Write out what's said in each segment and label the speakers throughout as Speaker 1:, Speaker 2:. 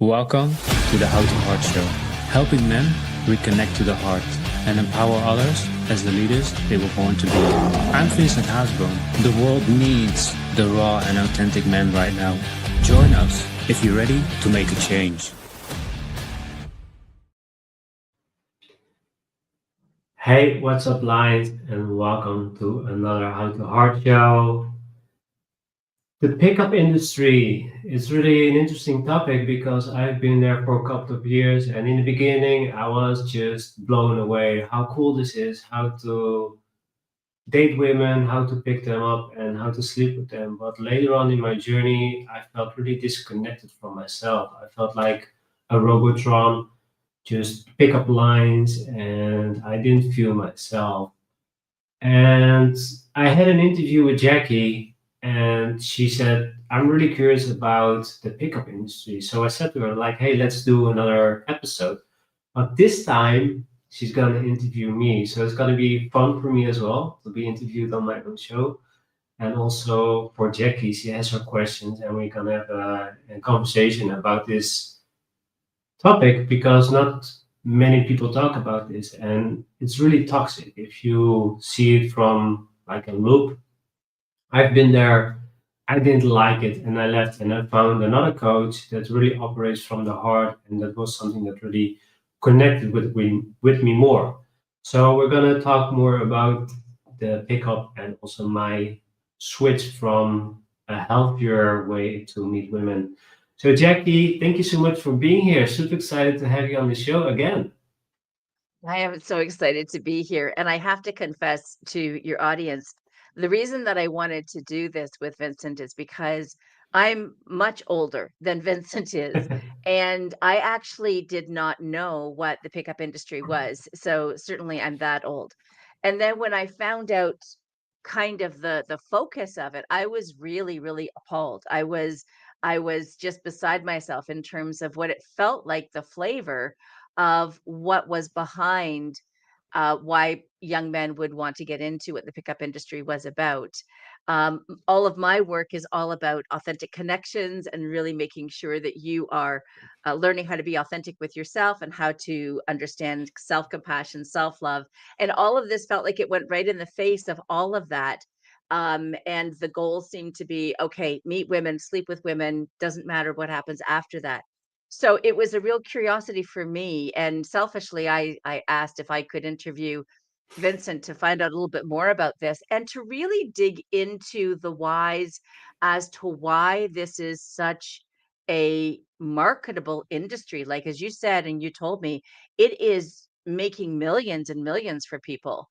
Speaker 1: Welcome to the How to Heart Show, helping men reconnect to the heart and empower others as the leaders they were born to be. I'm Vincent Haasboom. The world needs the raw and authentic men right now. Join us if you're ready to make a change.
Speaker 2: Hey, what's up, Lions, and welcome to another How to Heart Show. The pickup industry is really an interesting topic because I've been there for a couple of years, and in the beginning, I was just blown away how cool this is, how to date women, how to pick them up, and how to sleep with them. But later on in my journey, I felt really disconnected from myself. I felt like a Robotron, just pick up lines, and I didn't feel myself. And I had an interview with Jackie, and she said, I'm really curious about the pickup industry. So I said to her, like, hey, let's do another episode. But this time, she's going to interview me. So it's going to be fun for me as well to be interviewed on my own show. And also for Jackie, she has her questions, and we're going to have a conversation about this topic because not many people talk about this, and it's really toxic if you see it from like a loop. I've been there, I didn't like it, and I left, and I found another coach that really operates from the heart, and that was something that really connected with me more. So we're gonna talk more about the pickup and also my switch from a healthier way to meet women. So Jackie, thank you so much for being here. Super excited to have you on the show again.
Speaker 3: I am so excited to be here. And I have to confess to your audience, the reason that I wanted to do this with Vincent is because I'm much older than Vincent is. And I actually did not know what the pickup industry was. So certainly I'm that old. And then when I found out kind of the focus of it, I was really, really appalled. I was just beside myself in terms of what it felt like, the flavor of what was behind why young men would want to get into what the pickup industry was about. All of my work is all about authentic connections and really making sure that you are learning how to be authentic with yourself and how to understand self compassion, self love. And all of this felt like it went right in the face of all of that. And the goal seemed to be okay, meet women, sleep with women, doesn't matter what happens after that. So it was a real curiosity for me, and selfishly, I asked if I could interview Vincent to find out a little bit more about this and to really dig into the whys as to why this is such a marketable industry. Like as you said, and you told me, it is making millions and millions for people.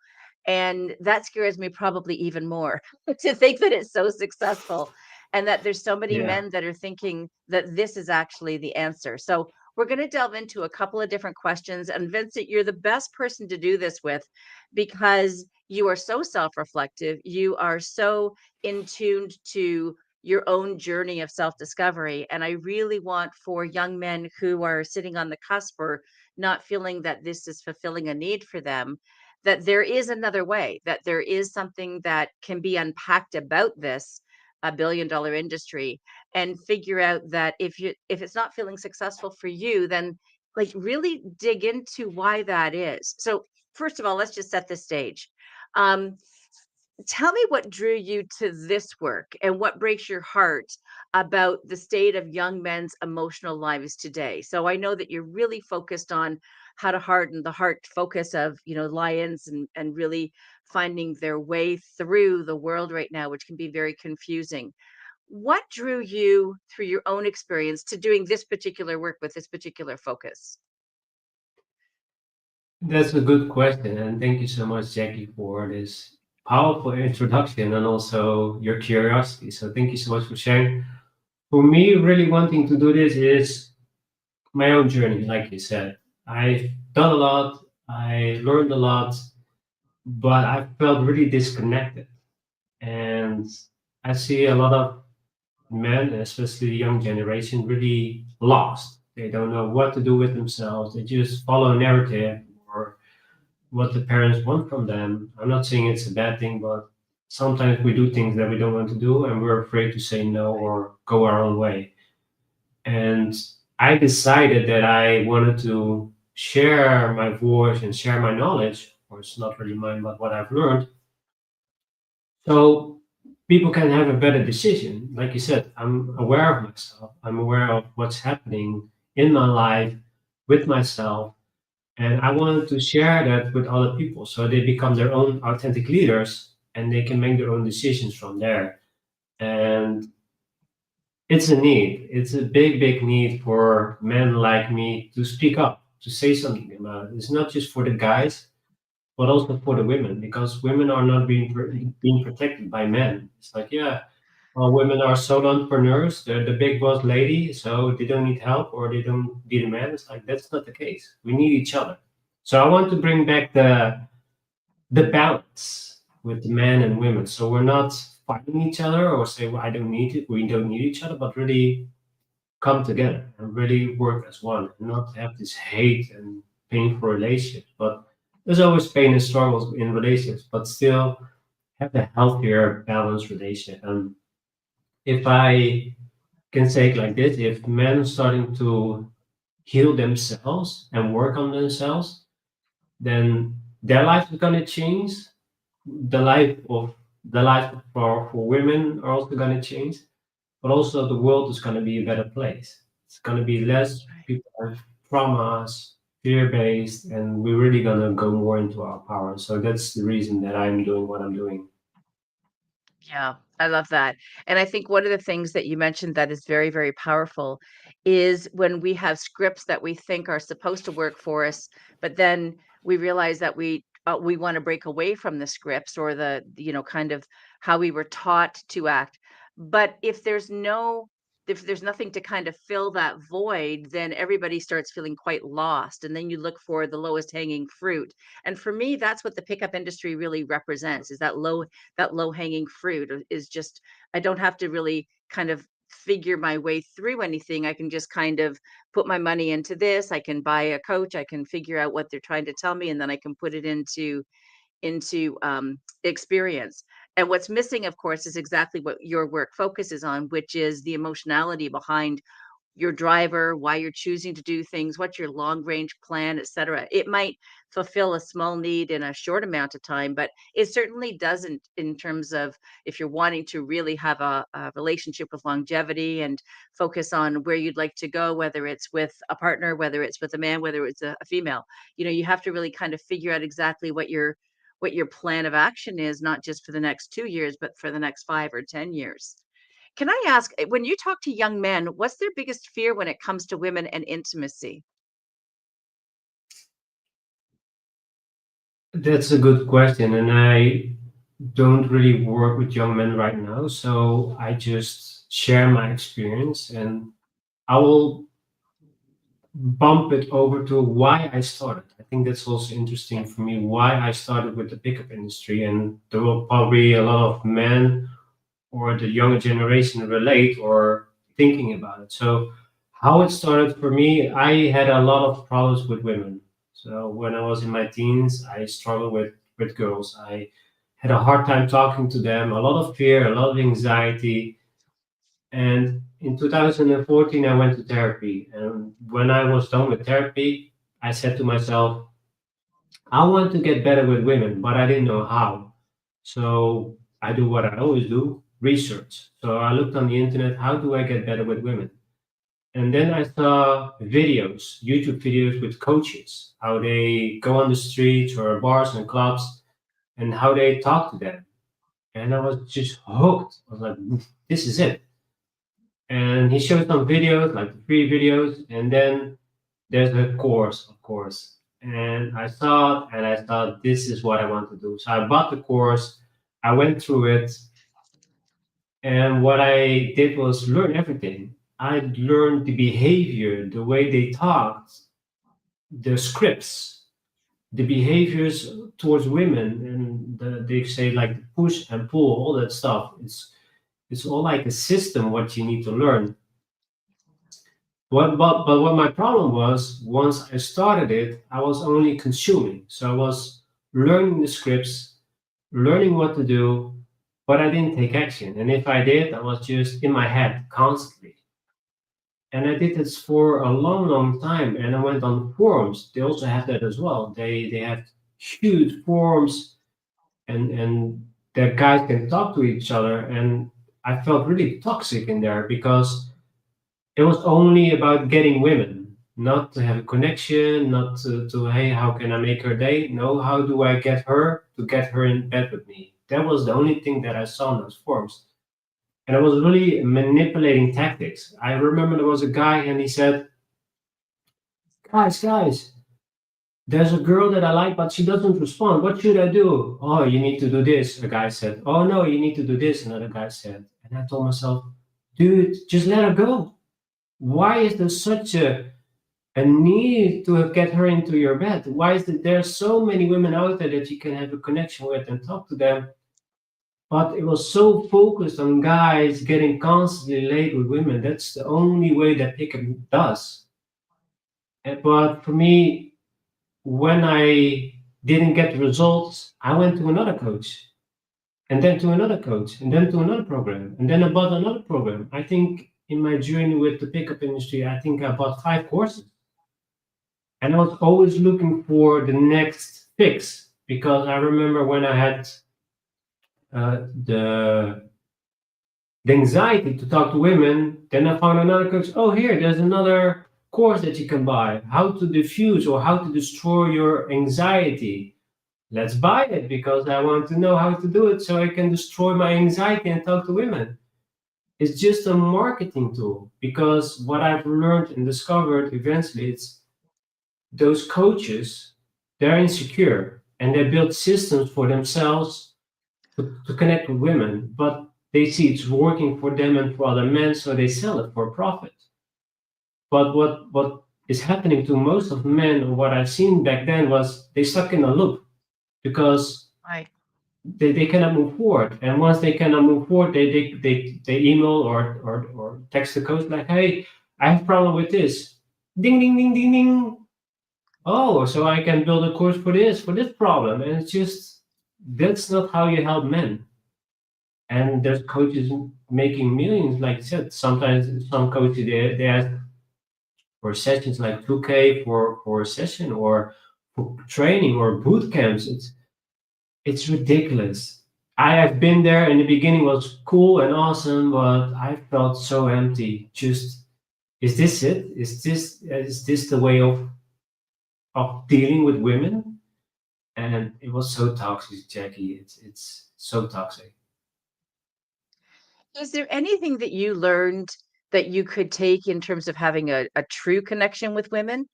Speaker 3: And that scares me probably even more to think that it's so successful and that there's so many
Speaker 2: Yeah.
Speaker 3: men that are thinking that this is actually the answer. So we're going to delve into a couple of different questions. And Vincent, you're the best person to do this with because you are so self-reflective. You are so in tuned to your own journey of self-discovery. And I really want for young men who are sitting on the cusp or not feeling that this is fulfilling a need for them, that there is another way, that there is something that can be unpacked about this $1 billion industry and figure out that if it's not feeling successful for you, then like really dig into why that is. So first of all, let's just set the stage. Um, Tell me what drew you to this work and what breaks your heart about the state of young men's emotional lives today. So I know that you're really focused on how to harden the heart focus of, lions and really finding their way through the world right now, which can be very confusing. What drew you through your own experience to doing this particular work with this particular focus?
Speaker 2: That's a good question, and thank you so much, Jackie, for this powerful introduction and also your curiosity. So thank you so much for sharing. For me, really wanting to do this is my own journey, like you said. I've done a lot, I learned a lot, but I felt really disconnected. And I see a lot of men, especially the young generation, really lost. They don't know what to do with themselves. They just follow a narrative or what the parents want from them. I'm not saying it's a bad thing, but sometimes we do things that we don't want to do and we're afraid to say no or go our own way. And I decided that I wanted to share my voice and share my knowledge, or it's not really mine, but what I've learned, so people can have a better decision. Like you said, I'm aware of myself. I'm aware of what's happening in my life with myself. And I wanted to share that with other people so they become their own authentic leaders and they can make their own decisions from there. And it's a need. It's a big, big need for men like me to speak up, to say something about it. It's not just for the guys, but also for the women, because women are not being protected by men. It's like, yeah, well, women are solo entrepreneurs. They're the big boss lady, so they don't need help or they don't need a man. It's like that's not the case. We need each other. So I want to bring back the balance with the men and women. So we're not fighting each other or say, well, I don't need it, we don't need each other, but really come together and really work as one, and not have this hate and painful relationships. But there's always pain and struggles in relationships, but still have a healthier, balanced relationship. And if I can say it like this, if men starting to heal themselves and work on themselves, then their life is gonna change. The life of the life for women are also gonna change, but also the world is gonna be a better place. It's gonna be less
Speaker 3: Right.
Speaker 2: people have traumas, fear-based, and we're really gonna go more into our power. So that's the reason that I'm doing what I'm doing.
Speaker 3: Yeah, I love that. And I think one of the things that you mentioned that is very, very powerful is when we have scripts that we think are supposed to work for us, but then we realize that we want to break away from the scripts or kind of how we were taught to act. But if there's nothing to kind of fill that void, then everybody starts feeling quite lost. And then you look for the lowest hanging fruit. And for me, that's what the pickup industry really represents is that low hanging fruit is just I don't have to really kind of figure my way through anything. I can just kind of put my money into this. I can buy a coach. I can figure out what they're trying to tell me, and then I can put it into experience. And what's missing, of course, is exactly what your work focuses on, which is the emotionality behind your driver, why you're choosing to do things, what's your long range plan, et cetera. It might fulfill a small need in a short amount of time, but it certainly doesn't in terms of if you're wanting to really have a relationship with longevity and focus on where you'd like to go, whether it's with a partner, whether it's with a man, whether it's a female. You have to really kind of figure out exactly what your plan of action is, not just for the next 2 years, but for the next 5 or 10 years. Can I ask, when you talk to young men, what's their biggest fear when it comes to women and intimacy?
Speaker 2: That's a good question, and I don't really work with young men right now, so I just share my experience, and I will bump it over to why I started. I think that's also interesting for me why I started with the pickup industry, and there will probably a lot of men or the younger generation relate or thinking about it. So, how it started for me, I had a lot of problems with women. So when I was in my teens, I struggled with girls. I had a hard time talking to them, a lot of fear, a lot of anxiety, and in 2014, I went to therapy. And when I was done with therapy, I said to myself, I want to get better with women, but I didn't know how. So I do what I always do, research. So I looked on the internet, how do I get better with women? And then I saw videos, YouTube videos with coaches, how they go on the streets or bars and clubs and how they talk to them. And I was just hooked. I was like, this is it. And he showed some videos, like free videos, and then there's a course, of course. And I saw it and I thought, this is what I want to do. So I bought the course, I went through it, and what I did was learn everything. I learned the behavior, the way they talked, the scripts, the behaviors towards women, and they say like push and pull, all that stuff. It's all like a system what you need to learn. But what my problem was, once I started it, I was only consuming. So I was learning the scripts, learning what to do, but I didn't take action. And if I did, I was just in my head constantly. And I did this for a long, long time. And I went on forums. They also have that as well. They have huge forums, and the guys can talk to each other. And I felt really toxic in there because it was only about getting women, not to have a connection, not to hey, how can I make her day? No, how do I get her to get her in bed with me? That was the only thing that I saw in those forums. And it was really manipulating tactics. I remember there was a guy and he said, guys, there's a girl that I like, but she doesn't respond. What should I do? Oh, you need to do this. A guy said, oh, no, you need to do this. Another guy said. And I told myself, dude, just let her go. Why is there such a need to get her into your bed? Why is it there so many women out there that you can have a connection with and talk to them? But it was so focused on guys getting constantly laid with women. That's the only way that pickup does. But for me, when I didn't get the results, I went to another coach, and then to another coach, and then to another program, and then I bought another program. I think in my journey with the pickup industry, I think I bought 5 courses. And I was always looking for the next fix because I remember when I had the anxiety to talk to women, then I found another coach. Oh, here, there's another course that you can buy, how to diffuse or how to destroy your anxiety. Let's buy it because I want to know how to do it so I can destroy my anxiety and talk to women. It's just a marketing tool because what I've learned and discovered eventually, it's those coaches, they're insecure and they build systems for themselves to connect with women, but they see it's working for them and for other men, so they sell it for profit. But what is happening to most of men, or what I've seen back then, was they stuck in a loop because
Speaker 3: Right.
Speaker 2: they cannot move forward. And once they cannot move forward, they email or text the coach like, hey, I have a problem with this. Ding, ding, ding, ding, ding. Oh, so I can build a course for this problem. And it's just, that's not how you help men. And there's coaches making millions, like I said. Sometimes some coaches they ask for sessions like 2K for a session or for training or boot camps. It's ridiculous. I have been there. In the beginning was cool and awesome, but I felt so empty. Just, is this it? Is this the way of dealing with women? And it was so toxic, Jackie. It's so toxic.
Speaker 3: Is there anything that you learned that you could take in terms of having a true connection with women?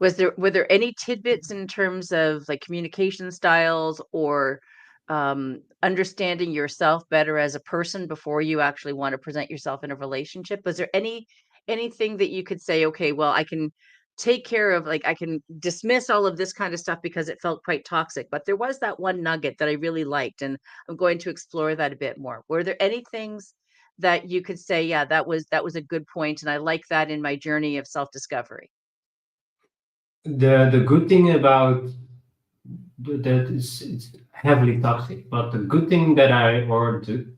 Speaker 3: Were there any tidbits in terms of like communication styles or understanding yourself better as a person before you actually want to present yourself in a relationship? Was there anything that you could say, okay, well, I can take care of, like, I can dismiss all of this kind of stuff because it felt quite toxic, but there was that one nugget that I really liked, and I'm going to explore that a bit more. Were there any things that you could say, yeah, that was a good point, and I like that in my journey of self-discovery?
Speaker 2: The good thing about that is it's heavily toxic, but the good thing that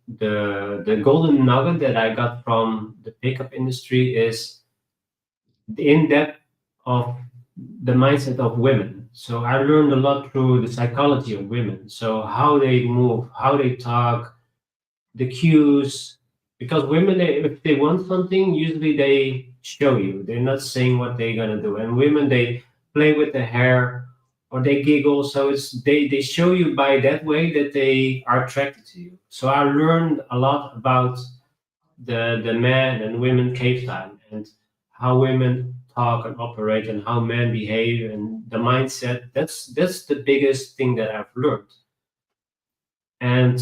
Speaker 2: the golden nugget that I got from the pickup industry is the in-depth of the mindset of women. So I learned a lot through the psychology of women. So how they move, how they talk, the cues, because women, if they want something, usually they show you. They're not saying what they're gonna do. And women, they play with the hair or they giggle. So they show you by that way that they are attracted to you. So I learned a lot about the man and women cave time and how women talk and operate and how men behave and the mindset. That's the biggest thing that I've learned. And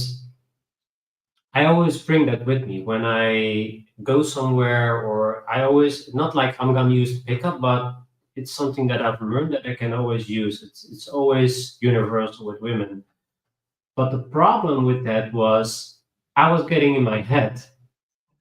Speaker 2: I always bring that with me when I go somewhere, or I always, not like I'm gonna use pickup, but it's something that I've learned that I can always use. It's always universal with women. But the problem with that was I was getting in my head.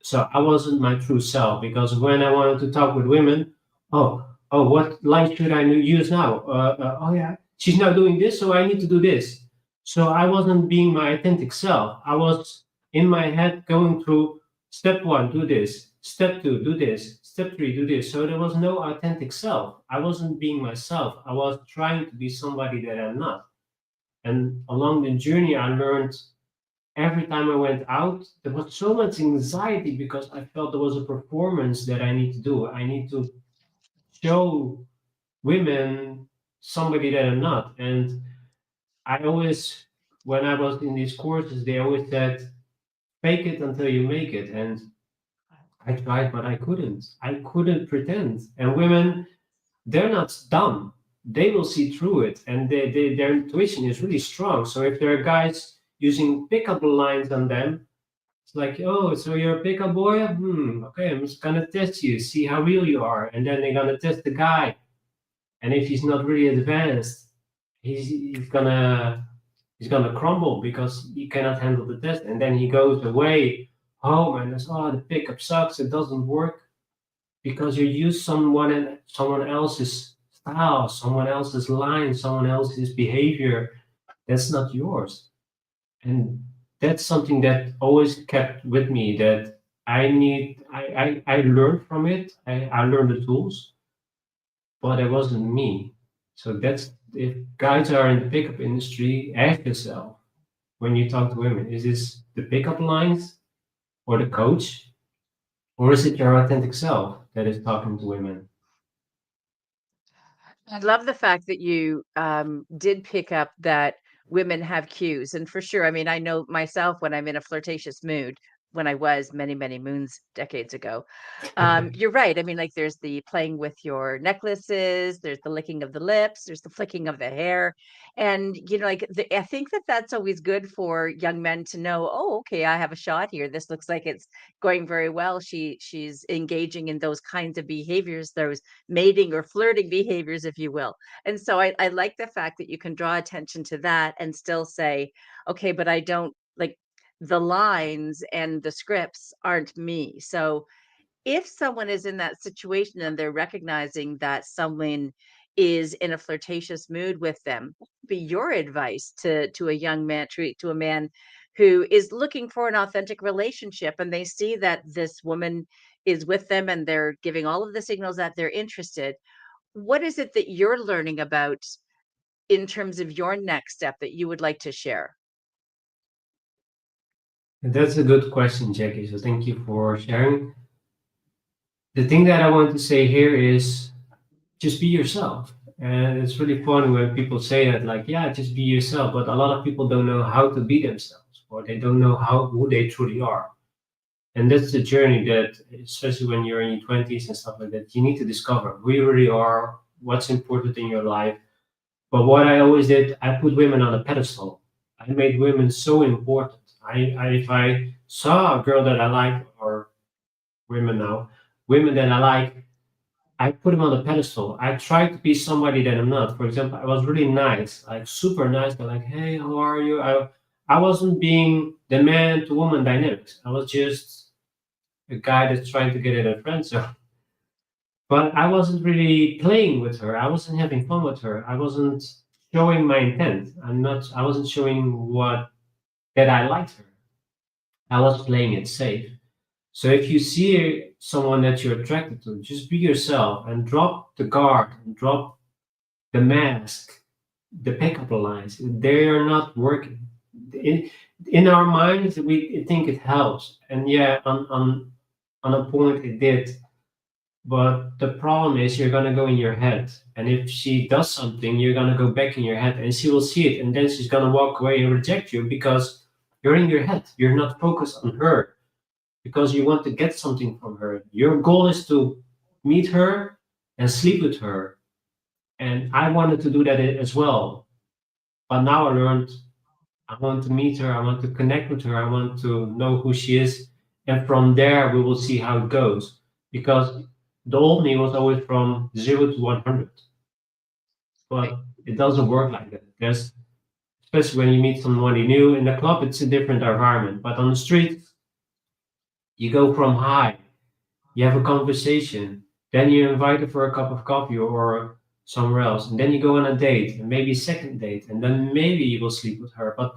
Speaker 2: So I wasn't my true self because when I wanted to talk with women, what line should I use now? Oh yeah, she's now doing this, so I need to do this. So I wasn't being my authentic self. I was in my head going through Step 1, do this. Step 2, do this. Step 3, do this. So there was no authentic self. I wasn't being myself. I was trying to be somebody that I'm not. And along the journey, I learned every time I went out, there was so much anxiety because I felt there was a performance that I need to do. I need to show women somebody that I'm not. And I always, when I was in these courses, they always said, fake it until you make it. And I tried, but I couldn't. I couldn't pretend. And women, they're not dumb. They will see through it, and their intuition is really strong. So if there are guys using pickup lines on them, it's like, oh, so you're a pickup boy? Okay, I'm just gonna test you, see how real you are. And then they're gonna test the guy. And if he's not really advanced, he's gonna crumble because he cannot handle the test. And then he goes away home and says, oh, the pickup sucks, it doesn't work. Because you use someone else's style, someone else's line, someone else's behavior. That's not yours. And that's something that always kept with me, that I learned from it. I learned the tools, but it wasn't me. So that's, if guys are in the pickup industry, ask yourself when you talk to women, is this the pickup lines or the coach? Or is it your authentic self that is talking to women?
Speaker 3: I love the fact that you did pick up that women have cues. And for sure, I mean, I know myself when I'm in a flirtatious mood, when I was many, many moons decades ago. You're right. I mean, like there's the playing with your necklaces, there's the licking of the lips, there's the flicking of the hair. And, like I think that that's always good for young men to know, oh, okay, I have a shot here. This looks like it's going very well. She's engaging in those kinds of behaviors, those mating or flirting behaviors, if you will. And so I like the fact that you can draw attention to that and still say, okay, but I don't like the lines and the scripts aren't me. So if someone is in that situation and they're recognizing that someone is in a flirtatious mood with them, be your advice to a young man, to a man who is looking for an authentic relationship and they see that this woman is with them and they're giving all of the signals that they're interested. What is it that you're learning about in terms of your next step that you would like to share?
Speaker 2: That's a good question, Jackie. So thank you for sharing. The thing that I want to say here is just be yourself. And it's really funny when people say that, like, yeah, just be yourself. But a lot of people don't know how to be themselves, or they don't know who they truly are. And that's the journey that, especially when you're in your 20s and stuff like that, you need to discover who you really are, what's important in your life. But what I always did, I put women on a pedestal. I made women so important. If I saw a girl that I like, or women that I like, I put them on a pedestal. I tried to be somebody that I'm not. For example, I was really nice, like super nice. They're like, hey, how are you? I wasn't being the man to woman dynamics. I was just a guy that's trying to get in a friend zone. But I wasn't really playing with her. I wasn't having fun with her. I wasn't showing my intent. I wasn't showing that I liked her. I was playing it safe. So if you see someone that you're attracted to, just be yourself and drop the guard and drop the mask, the pickup lines. They are not working. In our minds, we think it helps. And yeah, on a point it did. But the problem is you're gonna go in your head. And if she does something, you're gonna go back in your head and she will see it, and then she's gonna walk away and reject you because you're in your head. You're not focused on her because you want to get something from her. Your goal is to meet her and sleep with her. And I wanted to do that as well. But now I learned I want to meet her, I want to connect with her, I want to know who she is. And from there, we will see how it goes. Because the old me was always from 0 to 100. But it doesn't work like that. Especially when you meet somebody new in the club, it's a different environment. But on the street, you go from high, you have a conversation, then you invite her for a cup of coffee or somewhere else, and then you go on a date, and maybe a second date, and then maybe you will sleep with her. But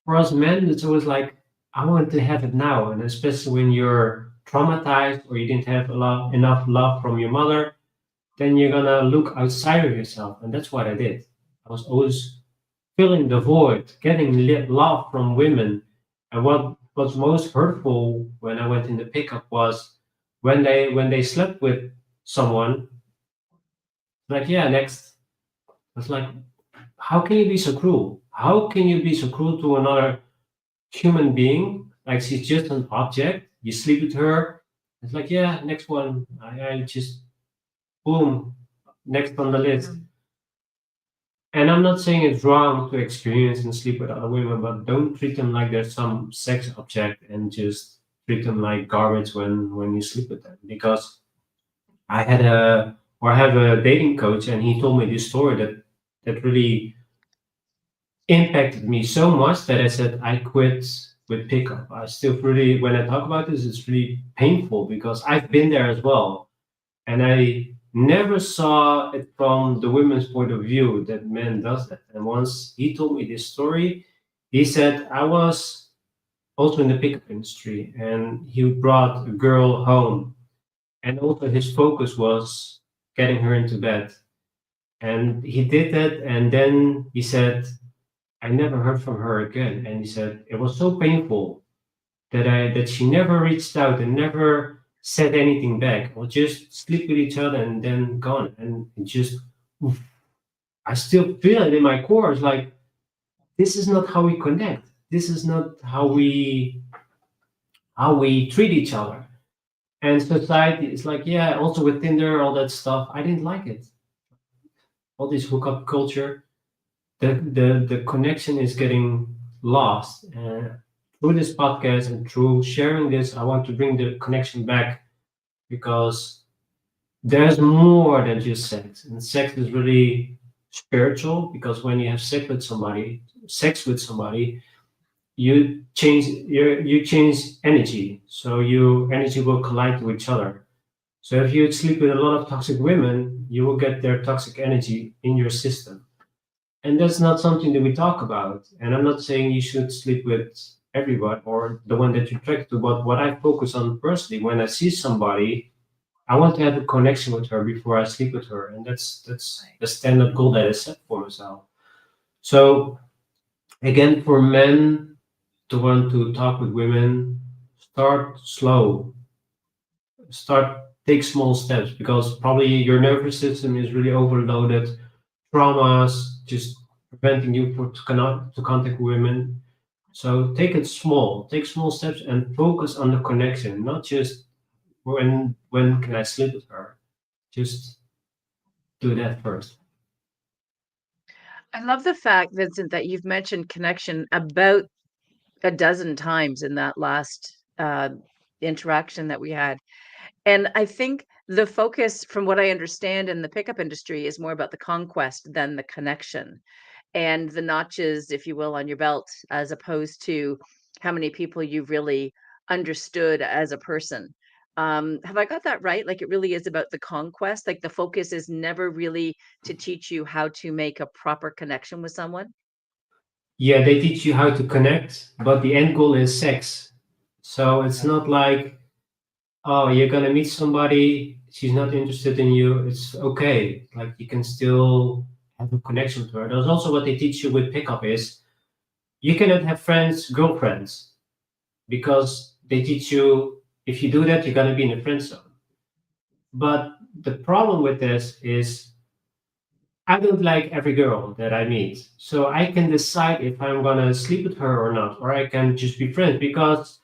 Speaker 2: for us men, it's always like I want to have it now. And especially when you're traumatized or you didn't have enough love from your mother, then you're gonna look outside of yourself. And that's what I did. I was always filling the void, getting love from women. And what was most hurtful when I went in the pickup was when they slept with someone, like, yeah, next. It's like, how can you be so cruel? How can you be so cruel to another human being? Like she's just an object. You sleep with her. It's like, yeah, next one. I just boom, next on the list.
Speaker 3: Mm.
Speaker 2: And I'm not saying it's wrong to experience and sleep with other women, but don't treat them like they're some sex object and just treat them like garbage when you sleep with them. Because I have a dating coach, and he told me this story that really impacted me so much that I said I quit with pickup. I still really, when I talk about this, it's really painful because I've been there as well, and I never saw it from the women's point of view that men does that. And once he told me this story, he said I was also in the pickup industry, and he brought a girl home, and also his focus was getting her into bed. And he did that, and then he said, I never heard from her again. And he said it was so painful that she never reached out and never said anything back, or just sleep with each other and then gone. And it just, oof, I still feel it in my core. It's like, this is not how we connect. This is not how we treat each other. And society is like, yeah, also with Tinder, all that stuff. I didn't like it. All this hookup culture, the connection is getting lost. Through this podcast and through sharing this, I want to bring the connection back, because there's more than just sex, and sex is really spiritual. Because when you have sex with somebody, you change energy, so your energy will collide to each other. So if you sleep with a lot of toxic women, you will get their toxic energy in your system. And that's not something that we talk about. And I'm not saying you should sleep with everyone or the one that you're attracted to, but what I focus on personally, when I see somebody, I want to have a connection with her before I sleep with her. And that's the standard goal that I set for myself. So again, for men to want to talk with women, start slow. Start take small steps, because probably your nervous system is really overloaded. Traumas just preventing you to contact women. So take small steps and focus on the connection, not just when can I sleep with her. Just do that first.
Speaker 3: I love the fact, Vincent, that you've mentioned connection about a dozen times in that last interaction that we had. And I think the focus, from what I understand in the pickup industry, is more about the conquest than the connection and the notches, if you will, on your belt, as opposed to how many people you've really understood as a person. Have I got that right? Like it really is about the conquest. Like the focus is never really to teach you how to make a proper connection with someone.
Speaker 2: Yeah, they teach you how to connect, but the end goal is sex. So it's
Speaker 3: Right.
Speaker 2: not like, oh, you're gonna meet somebody, she's not interested in you. It's okay. Like you can still have a connection with her. That's also what they teach you with pickup is you cannot have friends, girlfriends, because they teach you if you do that, you're gonna be in a friend zone. But the problem with this is I don't like every girl that I meet. So I can decide if I'm gonna sleep with her or not, or I can just be friends, because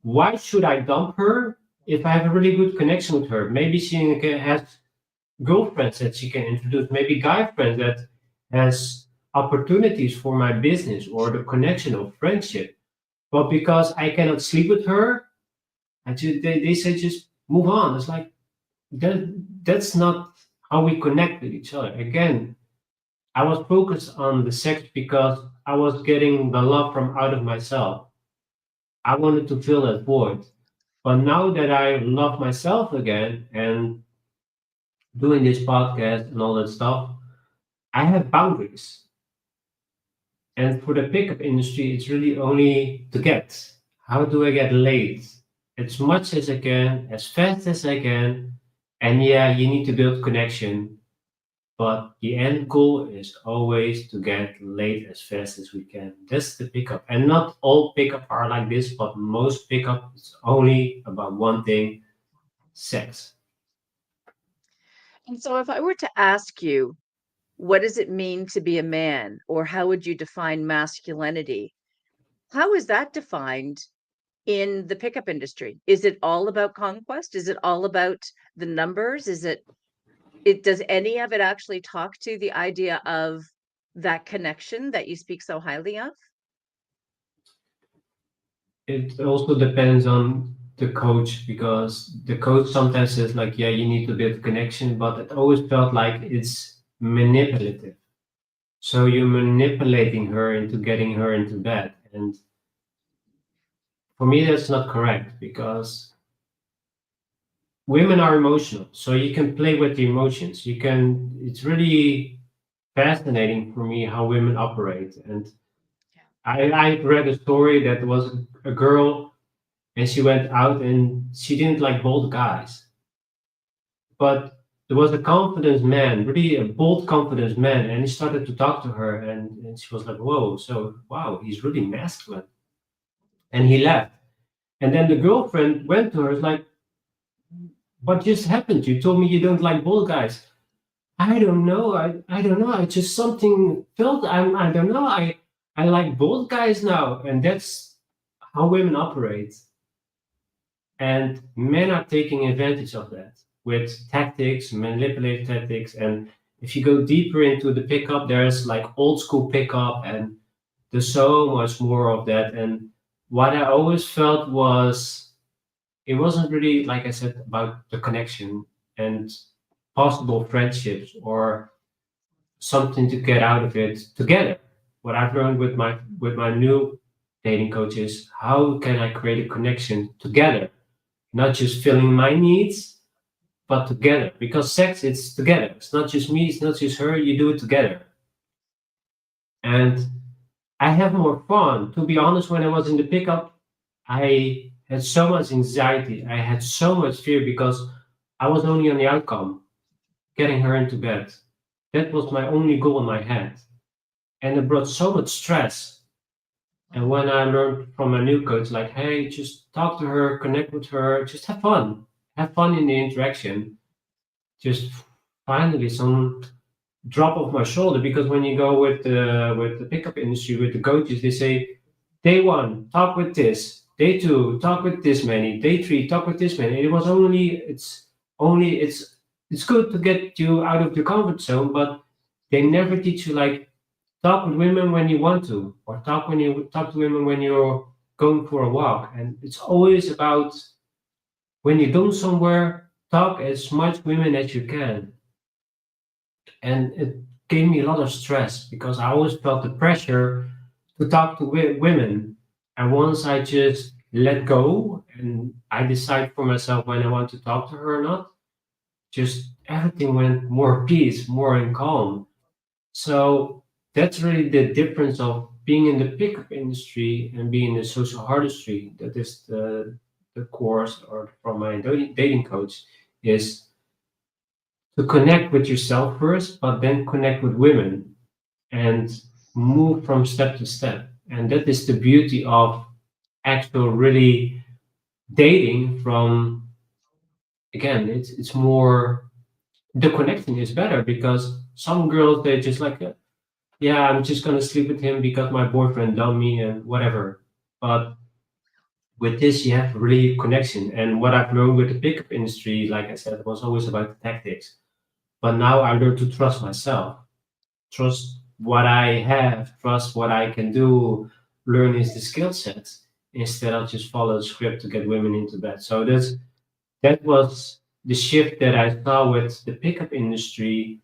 Speaker 2: why should I dump her if I have a really good connection with her? Maybe has girlfriends that she can introduce, maybe guy friends that has opportunities for my business or the connection of friendship. But because I cannot sleep with her, they say just move on. It's like that's not how we connect with each other. Again, I was focused on the sex because I was getting the love from out of myself. I wanted to fill that void. But now that I love myself again and doing this podcast and all that stuff, I have boundaries. And for the pickup industry, it's really only to get. how do I get laid as much as I can, as fast as I can. And yeah, you need to build connection, but the end goal is always to get laid as fast as we can. That's the pickup. And not all pickup are like this, but most pickup is only about one thing, sex.
Speaker 3: And so if I were to ask you, what does it mean to be a man, or how would you define masculinity? How is that defined in the pickup industry? Is it all about conquest? Is it all about the numbers? Is it does any of it actually talk to the idea of that connection that you speak so highly of?
Speaker 2: It also depends on the coach, because the coach sometimes says like, yeah, you need to build connection, but it always felt like it's manipulative. So you're manipulating her into getting her into bed. And for me, that's not correct, because women are emotional. So you can play with the emotions. It's really fascinating for me how women operate. And I read a story that was a girl, and she went out and she didn't like bold guys. But there was a confident man, really a bold, confident man, and he started to talk to her, and she was like, whoa, so wow, he's really masculine. And he left. And then the girlfriend went to her, it's like, what just happened? You told me you don't like bold guys. I don't know. I don't know. I just something felt I don't know. I like bold guys now. And that's how women operate. And men are taking advantage of that with tactics, manipulative tactics. And if you go deeper into the pickup, there's like old school pickup, and there's so much more of that. And what I always felt was it wasn't really, like I said, about the connection and possible friendships or something to get out of it together. What I've learned with my new dating coach is how can I create a connection together, not just filling my needs, but together. Because sex, it's together. It's not just me, it's not just her. You do it together, and I have more fun. To be honest, when I was in the pickup, I had so much anxiety. I had so much fear because I was only on the outcome, getting her into bed. That was my only goal in my head. And it brought so much stress. And when I learned from my new coach, like, hey, just talk to her, connect with her, just have fun. Have fun in the interaction. Just finally some drop off my shoulder, because when you go with the pickup industry, with the coaches, they say, day one, talk with this. Day two, talk with this many. Day three, talk with this many. It's good to get you out of the comfort zone, but they never teach you like talk with women when you want to, or talk to women when you're going for a walk. And it's always about when you go somewhere, talk as much women as you can. And it gave me a lot of stress because I always felt the pressure to talk to women. And once I just let go and I decide for myself when I want to talk to her or not, just everything went more peace, more in calm. So that's really the difference of being in the pickup industry and being in the social artistry. That is the course or from my dating coach is to connect with yourself first, but then connect with women and move from step to step. And that is the beauty of actual really dating from, again, it's more, the connection is better because some girls, they just like, yeah, I'm just gonna sleep with him because my boyfriend dumped me and whatever. But with this, you have really connection. And what I've learned with the pickup industry, like I said, was always about the tactics. But now I learned to trust myself, trust what I have, trust what I can do, learn is the skill sets instead of just follow the script to get women into bed. So that was the shift that I saw with the pickup industry.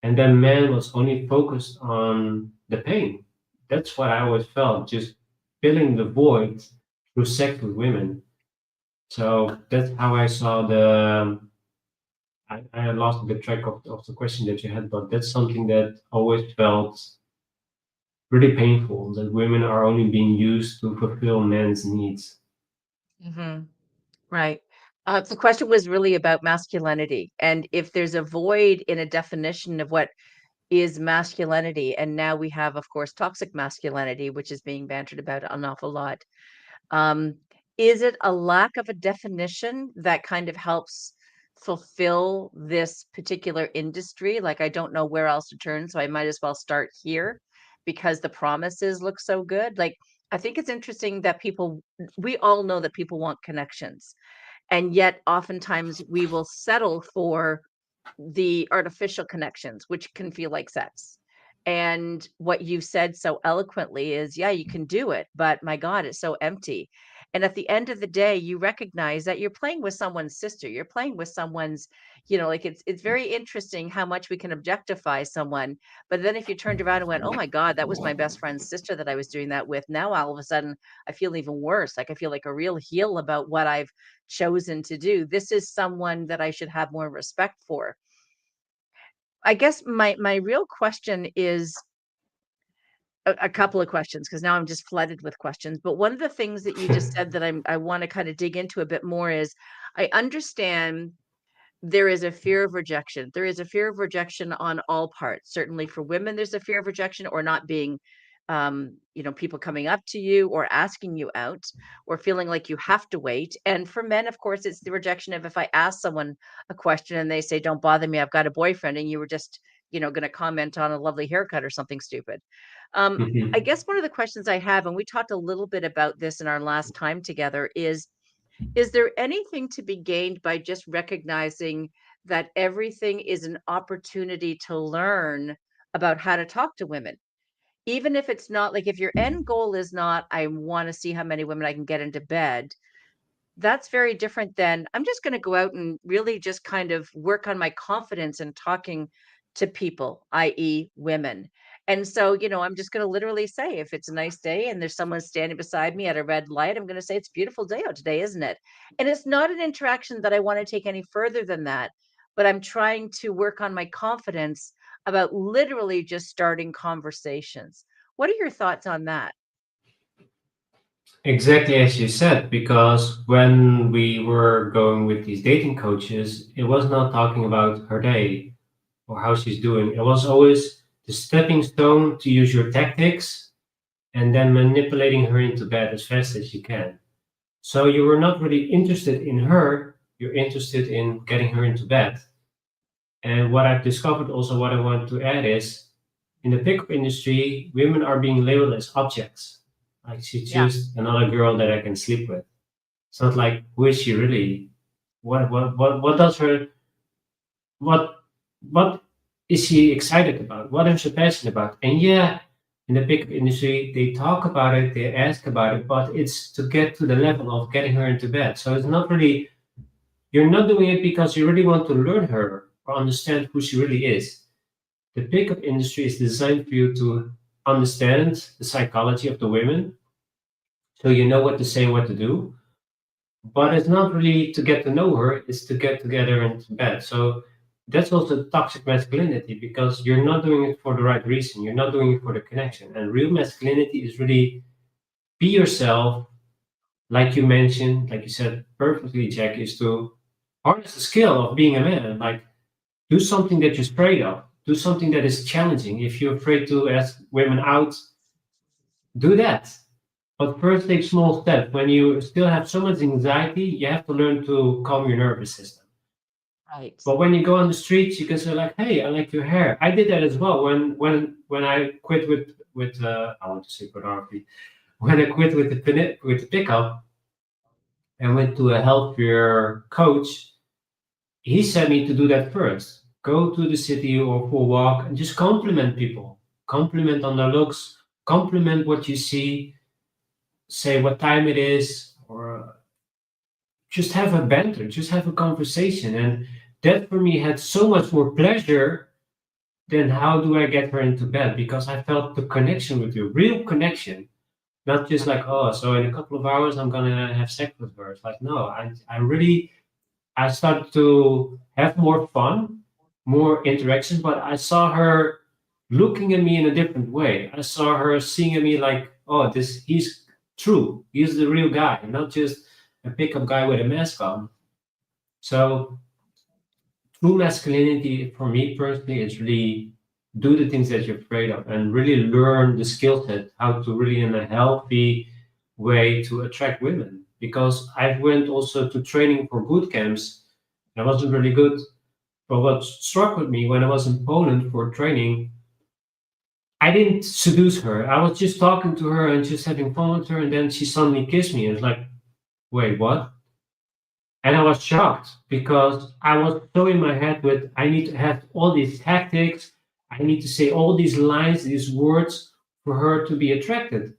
Speaker 2: And then man was only focused on the pain. That's what I always felt, just filling the void through sex with women. So that's how I saw I lost the track of the question that you had, but that's something that always felt really painful that women are only being used to fulfill men's needs.
Speaker 3: Hmm. Right. The question was really about masculinity and if there's a void in a definition of what is masculinity. And now we have, of course, toxic masculinity, which is being bantered about an awful lot. Um, is it a lack of a definition that kind of helps fulfill this particular industry? Like, I don't know where else to turn, so I might as well start here because the promises look so good. Like, I think it's interesting that we all know that people want connections, and yet oftentimes we will settle for the artificial connections, which can feel like sex. And what you said so eloquently is, yeah, you can do it, but my God, it's so empty. And at the end of the day, you recognize that you're playing with someone's sister. You're playing with someone's, like it's very interesting how much we can objectify someone. But then if you turned around and went, oh my God, that was my best friend's sister that I was doing that with. Now all of a sudden I feel even worse. Like I feel like a real heel about what I've chosen to do. This is someone that I should have more respect for. I guess my real question is a couple of questions because now I'm just flooded with questions. But one of the things that you just said that I want to kind of dig into a bit more is I understand there is a fear of rejection. There is a fear of rejection on all parts. Certainly for women, there's a fear of rejection or not being, people coming up to you or asking you out or feeling like you have to wait. And for men, of course, it's the rejection of if I ask someone a question and they say, don't bother me, I've got a boyfriend, and you were just, going to comment on a lovely haircut or something stupid. I
Speaker 2: Mhm.
Speaker 3: guess one of the questions I have, and we talked a little bit about this in our last time together, is there anything to be gained by just recognizing that everything is an opportunity to learn about how to talk to women? Even if it's not like if your end goal is not, I want to see how many women I can get into bed, that's very different than I'm just going to go out and really just kind of work on my confidence in talking to people, i.e., women. And so, I'm just going to literally say, if it's a nice day and there's someone standing beside me at a red light, I'm going to say, it's a beautiful day out today, isn't it? And it's not an interaction that I want to take any further than that, but I'm trying to work on my confidence about literally just starting conversations. What are your thoughts on that?
Speaker 2: Exactly as you said, because when we were going with these dating coaches, it was not talking about her day or how she's doing. It was always the stepping stone to use your tactics and then manipulating her into bed as fast as you can. So you were not really interested in her, you're interested in getting her into bed. And what I've discovered also, what I want to add is in the pickup industry, women are being labeled as objects. Like she's
Speaker 3: Yeah.
Speaker 2: just another girl that I can sleep with. It's not like who is she really? What does her what what is she excited about? What is she passionate about? And yeah, in the pickup industry, they talk about it, they ask about it, but it's to get to the level of getting her into bed. So it's not really you're not doing it because you really want to learn her or understand who she really is. The pickup industry is designed for you to understand the psychology of the women, so you know what to say, what to do. But it's not really to get to know her; it's to get together into bed. So that's also toxic masculinity because you're not doing it for the right reason. You're not doing it for the connection. And real masculinity is really be yourself, like you mentioned, like you said perfectly, Jack, is to harness the skill of being a man. Like do something that you're afraid of. Do something that is challenging. If you're afraid to ask women out, do that. But first, take small steps. When you still have so much anxiety, you have to learn to calm your nervous system.
Speaker 3: Right.
Speaker 2: But when you go on the streets, you can say like, "Hey, I like your hair." I did that as well. When I quit with I want to say pornography. When I quit with the pickup and went to a healthier coach, he said me to do that first. Go to the city or for a walk and just compliment people. Compliment on their looks. Compliment what you see. Say what time it is, or just have a banter. Just have a conversation. And that for me had so much more pleasure than how do I get her into bed because I felt the connection with you, real connection. Not just like, oh, so in a couple of hours I'm gonna have sex with her. It's like, no, I really I started to have more fun, more interaction, but I saw her looking at me in a different way. I saw her seeing at me like, oh, he's true. He's the real guy, not just a pickup guy with a mask on. So true masculinity for me personally is really do the things that you're afraid of and really learn the skill set, how to really in a healthy way to attract women. Because I went also to training for boot camps. I wasn't really good. But what struck with me when I was in Poland for training, I didn't seduce her. I was just talking to her and just having fun with her, and then she suddenly kissed me. And it's like, wait, what? And I was shocked because I was so in my head with I need to have all these tactics, I need to say all these lines, these words for her to be attracted.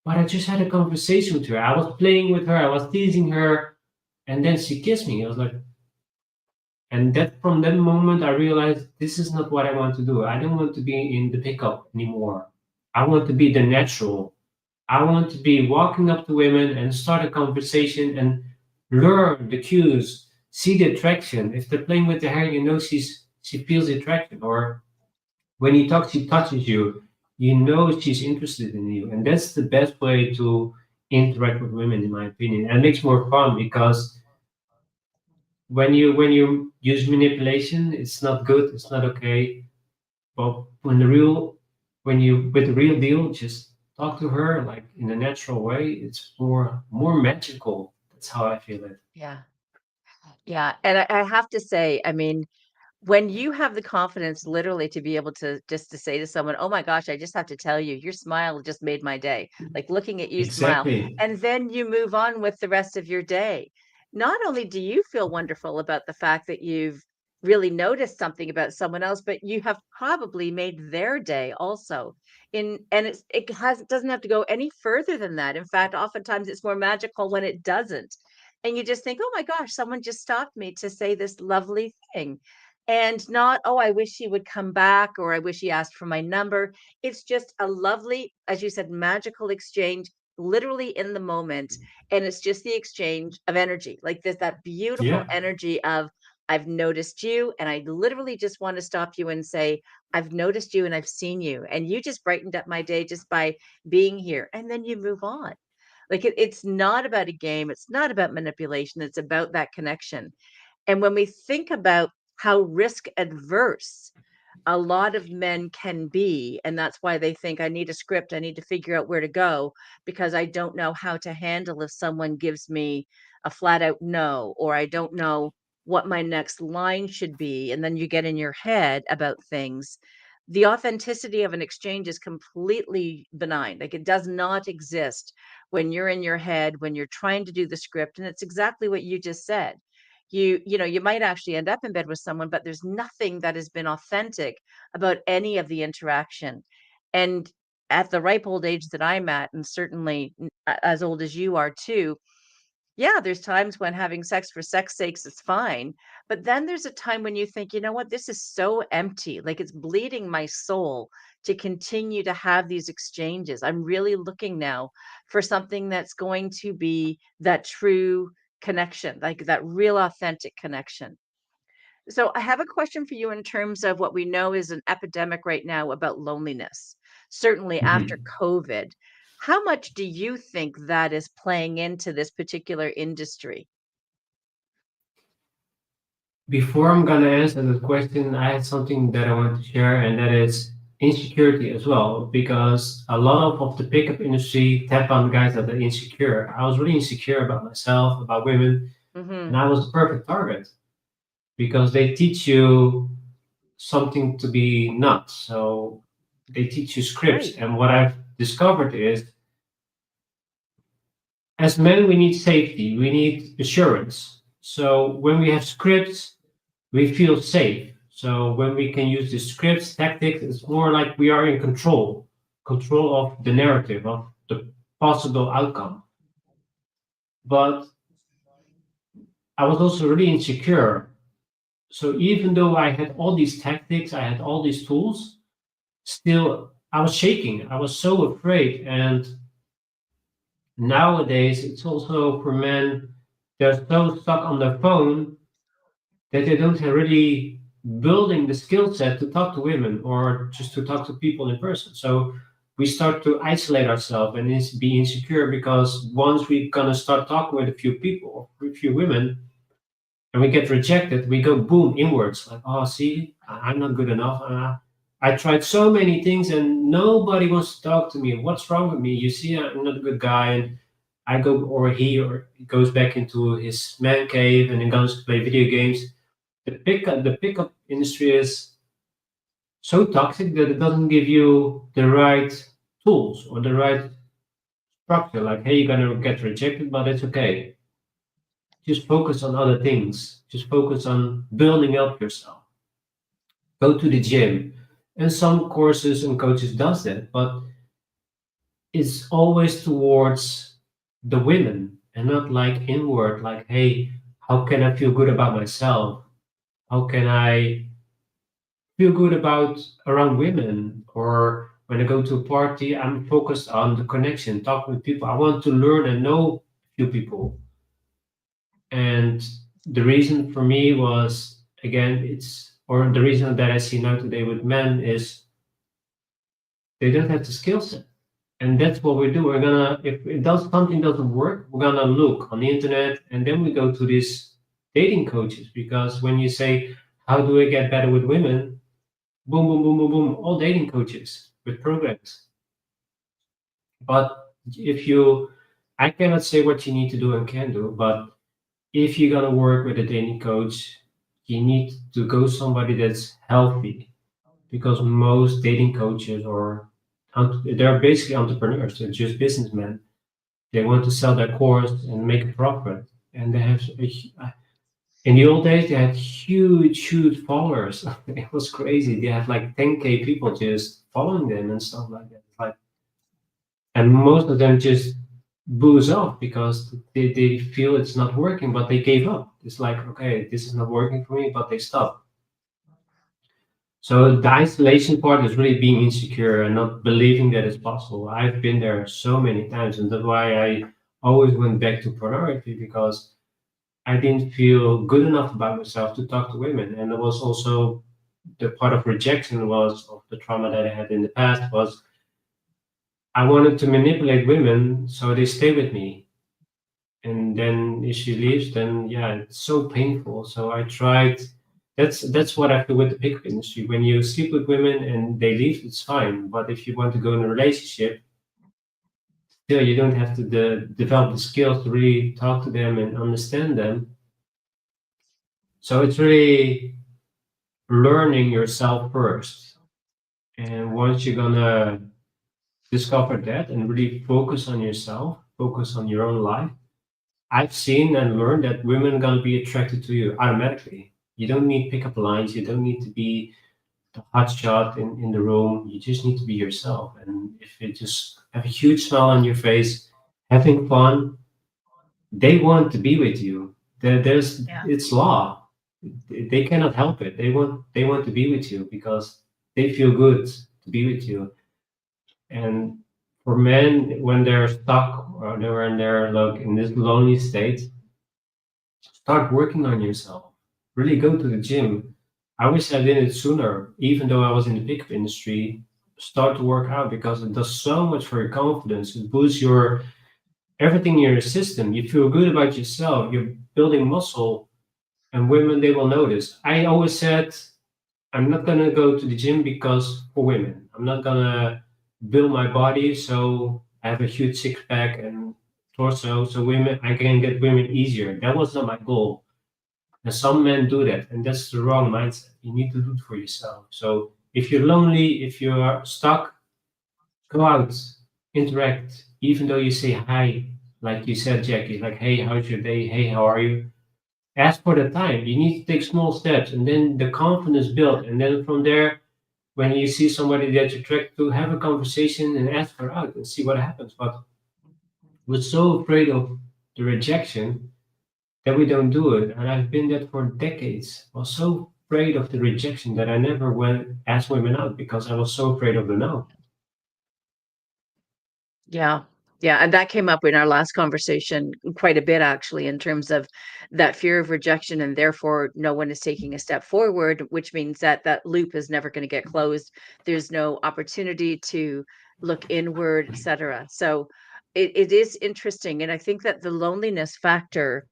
Speaker 2: But I just had a conversation with her. I was playing with her, I was teasing her, and then she kissed me. I was like, and that from that moment I realized this is not what I want to do. I don't want to be in the pickup anymore. I want to be the natural. I want to be walking up to women and start a conversation and learn the cues, see the attraction. If they're playing with the hair, you know she feels the attraction. Or when he talks, she touches you. You know she's interested in you, and that's the best way to interact with women, in my opinion. And it makes more fun because when you use manipulation, it's not good. It's not okay. But when you with the real deal, just talk to her like in a natural way. It's more magical. That's how I feel it.
Speaker 3: Yeah. Yeah. And I have to say, I mean, when you have the confidence literally to be able to just to say to someone, "Oh my gosh, I just have to tell you, your smile just made my day." Like looking at you smile,
Speaker 2: Exactly.
Speaker 3: and then you move on with the rest of your day. Not only do you feel wonderful about the fact that you've really noticed something about someone else, but you have probably made their day also. And it doesn't have to go any further than that. In fact, oftentimes it's more magical when it doesn't. And you just think, "Oh my gosh, someone just stopped me to say this lovely thing." And not, "Oh, I wish he would come back," or "I wish he asked for my number." It's just a lovely, as you said, magical exchange, literally in the moment. And it's just the exchange of energy. Like there's that beautiful
Speaker 2: Yeah.
Speaker 3: energy of, "I've noticed you, and I literally just want to stop you and say, I've noticed you and I've seen you. And you just brightened up my day just by being here." And then you move on. Like it's not about a game, it's not about manipulation, it's about that connection. And when we think about how risk adverse a lot of men can be, and that's why they think, "I need a script, I need to figure out where to go because I don't know how to handle if someone gives me a flat out no, or I don't know what my next line should be." And then you get in your head about things. The authenticity of an exchange is completely benign. Like it does not exist when you're in your head, when you're trying to do the script. And it's exactly what you just said. You know, you might actually end up in bed with someone, but there's nothing that has been authentic about any of the interaction. And at the ripe old age that I'm at, and certainly as old as you are too, yeah, there's times when having sex for sex sakes is fine. But then there's a time when you think, you know what, this is so empty. Like it's bleeding my soul to continue to have these exchanges. I'm really looking now for something that's going to be that true connection, like that real authentic connection. So I have a question for you in terms of what we know is an epidemic right now about loneliness, certainly after
Speaker 2: Mhm.
Speaker 3: COVID. How much do you think that is playing into this particular industry?
Speaker 2: Before I'm gonna answer the question, I had something that I want to share, and that is insecurity as well, because a lot of the pickup industry tap on guys that are insecure. I was really insecure about myself, about women, and
Speaker 3: Mhm.
Speaker 2: I was a perfect target because they teach you something to be not. So they teach you scripts.
Speaker 3: Right.
Speaker 2: And what I've discovered is as men, we need safety, we need assurance. So when we have scripts, we feel safe. So when we can use the scripts, tactics, it's more like we are in control of the narrative, of the possible outcome. But I was also really insecure. So even though I had all these tactics, I had all these tools, still I was shaking. I was so afraid. And nowadays, it's also for men, they're so stuck on their phone that they don't really. building the skill set to talk to women or just to talk to people in person. So we start to isolate ourselves and be insecure, because once we're gonna start talking with a few people, a few women, and we get rejected, we go boom inwards. Like, oh, see, I'm not good enough. I tried so many things and nobody wants to talk to me. What's wrong with me? You see, I'm not a good guy. And I go, or he goes back into his man cave and then goes to play video games. The pickup industry is so toxic that it doesn't give you the right tools or the right structure. Like, hey, you're gonna get rejected, but it's okay. Just focus on other things. Just focus on building up yourself. Go to the gym. And some courses and coaches does that, but it's always towards the women and not like inward, like, hey, how can I feel good about myself? How can I feel good about around women? Or when I go to a party, I'm focused on the connection, talking with people. I want to learn and know a few people. And the reason for me was, again, or the reason that I see now today with men is they don't have the skill set. And that's what we do. We're gonna, if something doesn't work, we're gonna look on the internet, and then we go to these dating coaches, because when you say, how do I get better with women? Boom, boom, boom, boom, boom, all dating coaches with programs. But I cannot say what you need to do and can do, but if you're gonna work with a dating coach, you need to go somebody that's healthy, because most dating coaches they're basically entrepreneurs. They're just businessmen. They want to sell their course and make a profit, and they have in the old days they had huge followers. It was crazy. They had like 10K people just following them and stuff like that. Like, and most of them just booze off because they feel it's not working, but they gave up. It's like, okay, this is not working for me, but they stop. So the isolation part is really being insecure and not believing that it's possible. I've been there so many times, and that's why I always went back to pornography, because I didn't feel good enough about myself to talk to women. And it was also the part of rejection was of the trauma that I had in the past was I wanted to manipulate women so they stay with me. And then if she leaves, then yeah, it's so painful. So I tried. That's what I feel with the pickup industry. When you sleep with women and they leave, it's fine. But if you want to go in a relationship, still you don't have to develop the skills to really talk to them and understand them. So it's really learning yourself first. And once you're gonna discover that and really focus on yourself, focus on your own life, I've seen and learned that women are gonna be attracted to you automatically. You don't need pickup lines. You don't need to be the hot shot in the room. You just need to be yourself. And if you just have a huge smile on your face, having fun, they want to be with you.
Speaker 3: Yeah.
Speaker 2: It's law. They cannot help it. They want to be with you because they feel good to be with you. And for men, when they're stuck or they're in their like in this lonely state, start working on yourself. Really go to the gym. I wish I did it sooner, even though I was in the pickup industry. Start to work out because it does so much for your confidence. It boosts your everything in your system. You feel good about yourself. You're building muscle, and women they will notice. I always said I'm not gonna go to the gym because for women. I'm not gonna build my body so I have a huge six pack and torso so women I can get women easier. That was not my goal. And some men do that, and that's the wrong mindset. You need to do it for yourself. So if you're lonely, if you're stuck, go out, interact. Even though you say hi, like you said, Jackie, like, hey, how's your day? Hey, how are you? Ask for the time. You need to take small steps, and then the confidence built. And then from there, when you see somebody that you're attracted to, have a conversation and ask her out and see what happens. But we're so afraid of the rejection that we don't do it. And I've been that for decades. I was so afraid of the rejection that I never went asked women out because I was so afraid of the no.
Speaker 3: Yeah. Yeah, and that came up in our last conversation quite a bit, actually, in terms of that fear of rejection, and therefore no one is taking a step forward, which means that that loop is never going to get closed. There's no opportunity to look inward, etc. So it is interesting, and I think that the loneliness factor,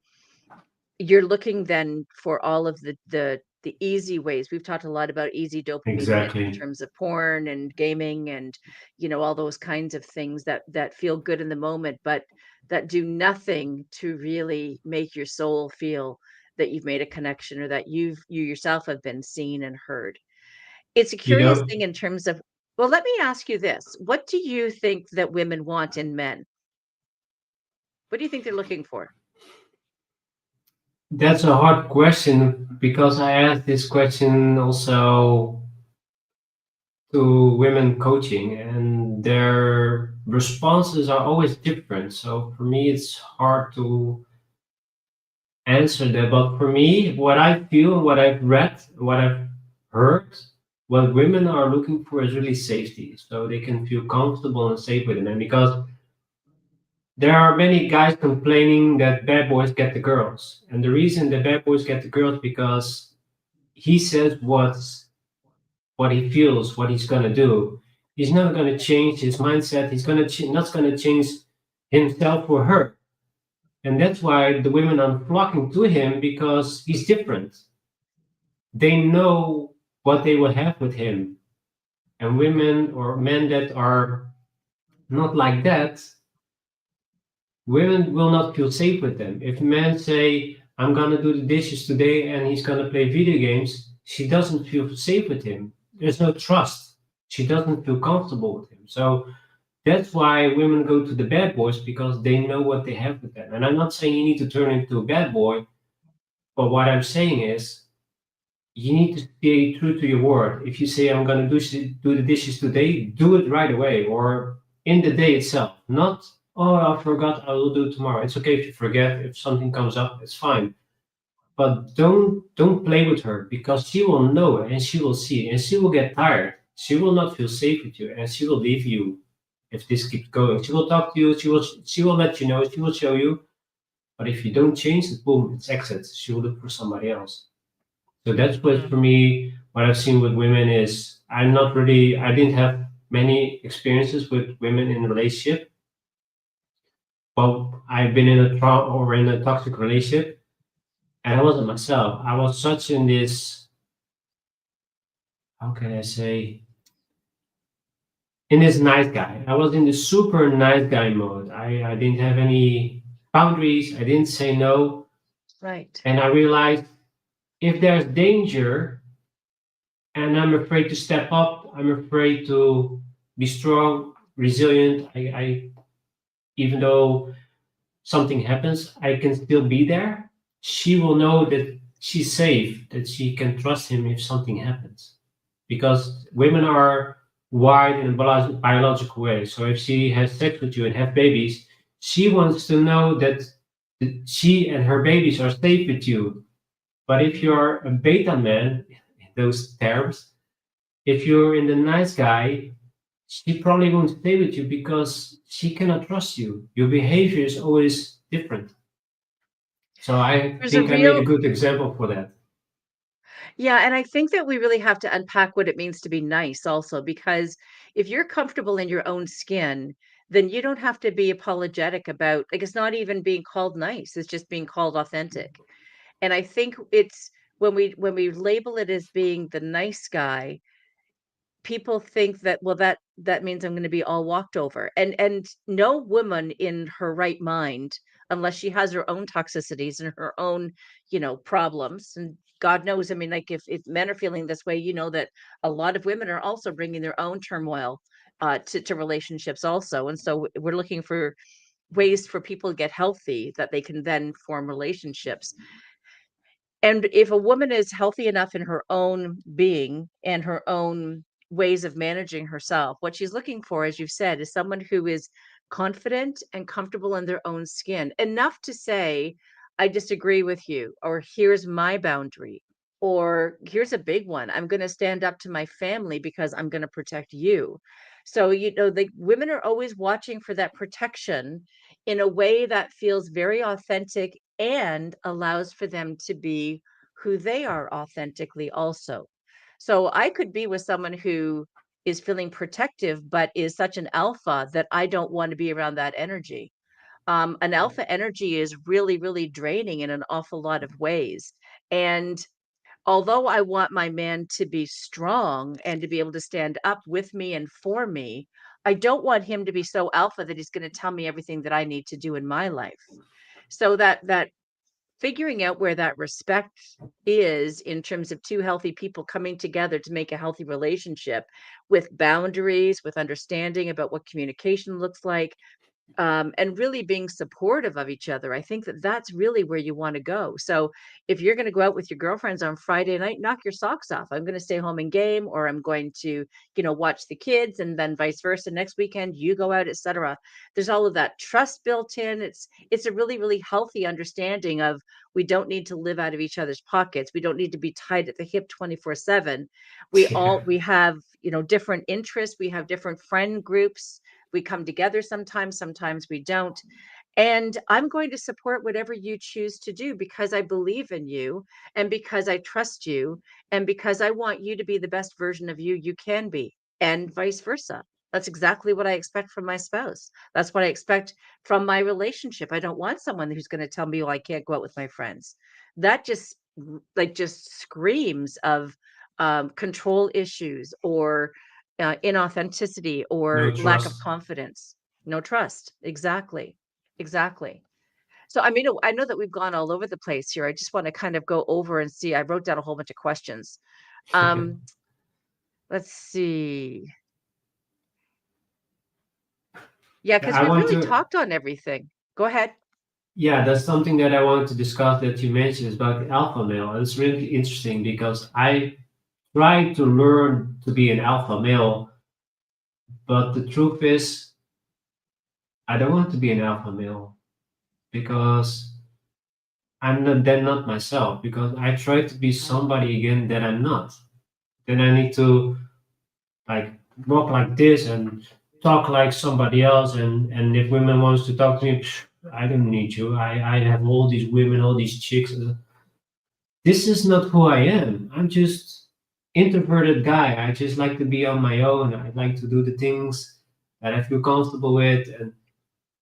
Speaker 3: you're looking then for all of the easy ways. We've talked a lot about easy dopamine hits in
Speaker 2: Exactly.
Speaker 3: terms of porn and gaming and, all those kinds of things that feel good in the moment, but that do nothing to really make your soul feel that you've made a connection or that you yourself have been seen and heard. It's a
Speaker 2: You
Speaker 3: curious
Speaker 2: know,
Speaker 3: thing in terms of, well, let me ask you this. What do you think that women want in men? What do you think they're looking for?
Speaker 2: that's a hard question because I asked this question also to women coaching, and their responses are always different. So for me, it's hard to answer that. But for me, what I feel, what I've read, what I've heard, what women are looking for is really safety. So they can feel comfortable and safe with men. Because there are many guys complaining that bad boys get the girls. And the reason the bad boys get the girls because he says what he feels, what he's gonna do. He's not gonna change his mindset. He's not gonna change himself or her. And that's why the women are flocking to him because he's different. They know what they will have with him. And women or men that are not like that, women will not feel safe with them. If men say, I'm gonna do the dishes today and he's gonna play video games, she doesn't feel safe with him. There's no trust. She doesn't feel comfortable with him. So that's why women go to the bad boys because they know what they have with them. And I'm not saying you need to turn into a bad boy, but what I'm saying is you need to stay true to your word. If you say I'm going to do the dishes today, do it right away or in the day itself. Not oh I forgot, I will do it tomorrow. It's okay if you forget. If something comes up, it's fine. But don't play with her because she will know it and she will see it and she will get tired. She will not feel safe with you and she will leave you if this keeps going. She will talk to you. She will let you know. She will show you. But if you don't change it, boom, it's exit. She will look for somebody else. So that's what for
Speaker 3: Mm.
Speaker 2: me, what I've seen with women is I didn't have many experiences with women in a relationship, but I've been in a or in a toxic relationship, and I wasn't myself. I was such in this, how can I say, in this nice guy. I was in the super nice guy mode. I didn't have any boundaries. I didn't say no,
Speaker 3: Right.
Speaker 2: and I realized if there's danger and I'm afraid to step up. I'm afraid to be strong, resilient. I even though something happens, I can still be there. She will know that she's safe, that she can trust him if something happens. Because women are wired in a biological way. So if she has sex with you and have babies, she wants to know that she and her babies are safe with you. But if you're a beta man, in those terms, if you're in the nice guy, she probably won't stay with you because she cannot trust you. Your behavior is always different. So I
Speaker 3: There's a
Speaker 2: think I made a
Speaker 3: real
Speaker 2: good example for that.
Speaker 3: Yeah, and I think that we really have to unpack what it means to be nice also, because if you're comfortable in your own skin, then you don't have to be apologetic about, like, it's not even being called nice, it's just being called authentic. And I think it's when we label it as being the nice guy, people think that, well, that means I'm gonna be all walked over, and no woman in her right mind, unless she has her own toxicities and her own, problems, and God knows, I mean, like, if men are feeling this way, you know that a lot of women are also bringing their own turmoil, to relationships also, and so we're looking for ways for people to get healthy that they can then form relationships. And if a woman is healthy enough in her own being and her own ways of managing herself, what she's looking for, as you've said, is someone who is confident and comfortable in their own skin, enough to say, I disagree with you, or here's my boundary, or here's a big one. I'm going to stand up to my family because I'm going to protect you. So, the women are always watching for that protection in a way that feels very authentic and allows for them to be who they are authentically also. So I could be with someone who is feeling protective, but is such an alpha that I don't want to be around that energy. An alpha energy is really, really draining in an awful lot of ways. And although I want my man to be strong and to be able to stand up with me and for me, I don't want him to be so alpha that he's going to tell me everything that I need to do in my life. So that figuring out where that respect is in terms of two healthy people coming together to make a healthy relationship with boundaries, with understanding about what communication looks like, and really being supportive of each other. I think that that's really where you want to go. So if you're going to go out with your girlfriends on Friday night, knock your socks off. I'm going to stay home and game, or I'm going to, watch the kids, and then vice versa. Next weekend, you go out, etc. There's all of that trust built in. It's a really, really healthy understanding of we don't need to live out of each other's pockets. We don't need to be tied at the hip 24/7.
Speaker 2: Yeah.
Speaker 3: We have, different interests. We have different friend groups. We come together sometimes we don't. And I'm going to support whatever you choose to do because I believe in you and because I trust you and because I want you to be the best version of you can be, and vice versa. That's exactly what I expect from my spouse. That's what I expect from my relationship. I don't want someone who's going to tell me, "Oh, I can't go out with my friends." That just screams of control issues or inauthenticity or
Speaker 2: No
Speaker 3: lack of
Speaker 2: trust.
Speaker 3: confidence. No trust. Exactly. Exactly. So, I mean, I know that we've gone all over the place here. I just want to kind of go over and see. I wrote down a whole bunch of questions. Um, let's see. Yeah, because
Speaker 2: I
Speaker 3: we've
Speaker 2: want
Speaker 3: really
Speaker 2: to,
Speaker 3: talked on everything. Go ahead.
Speaker 2: yeah, that's something that I wanted to discuss that you mentioned is about the alpha male. And it's really interesting because I tried to learn to be an alpha male, but the truth is, I don't want to be an alpha male because I'm not, then not myself, because I try to be
Speaker 3: Mm.
Speaker 2: somebody again that I'm not. Then I need to like walk like this and talk like somebody else, and if women wants to talk to me, I don't need you. I have all these women, all these chicks. This is not who I am. I'm just introverted guy. I just like to be on my own. I like to do the things that I feel comfortable with, and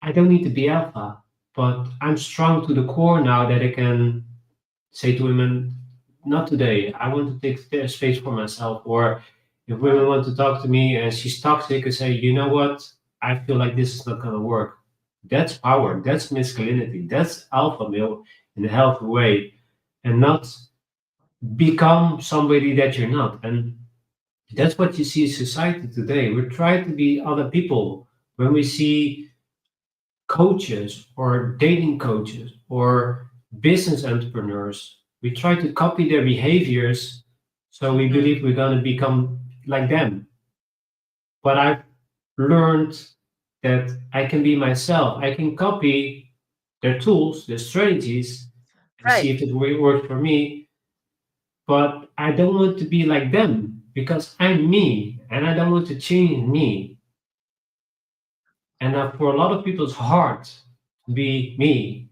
Speaker 2: I don't need to be alpha. But I'm strong to the core now that I can say to women, not today. I want to take space for myself. Or if women
Speaker 3: Mm.
Speaker 2: want to talk to me and she's toxic, and say, you know what? I feel like this is not going to work. That's power. That's masculinity. That's alpha male in a healthy way, and not become somebody that you're not. And that's what you see in society today. We're trying to be other people. When we see coaches or dating coaches or business entrepreneurs, we try to copy their behaviors, so we
Speaker 3: Hmm.
Speaker 2: believe we're going to become like them. But I've learned that I can be myself. I can copy their tools, their strategies, and see
Speaker 3: Right.
Speaker 2: if it works for me. But I don't want to be like them because I'm me and I don't want to change me. And for a lot of people, it's hard to be me,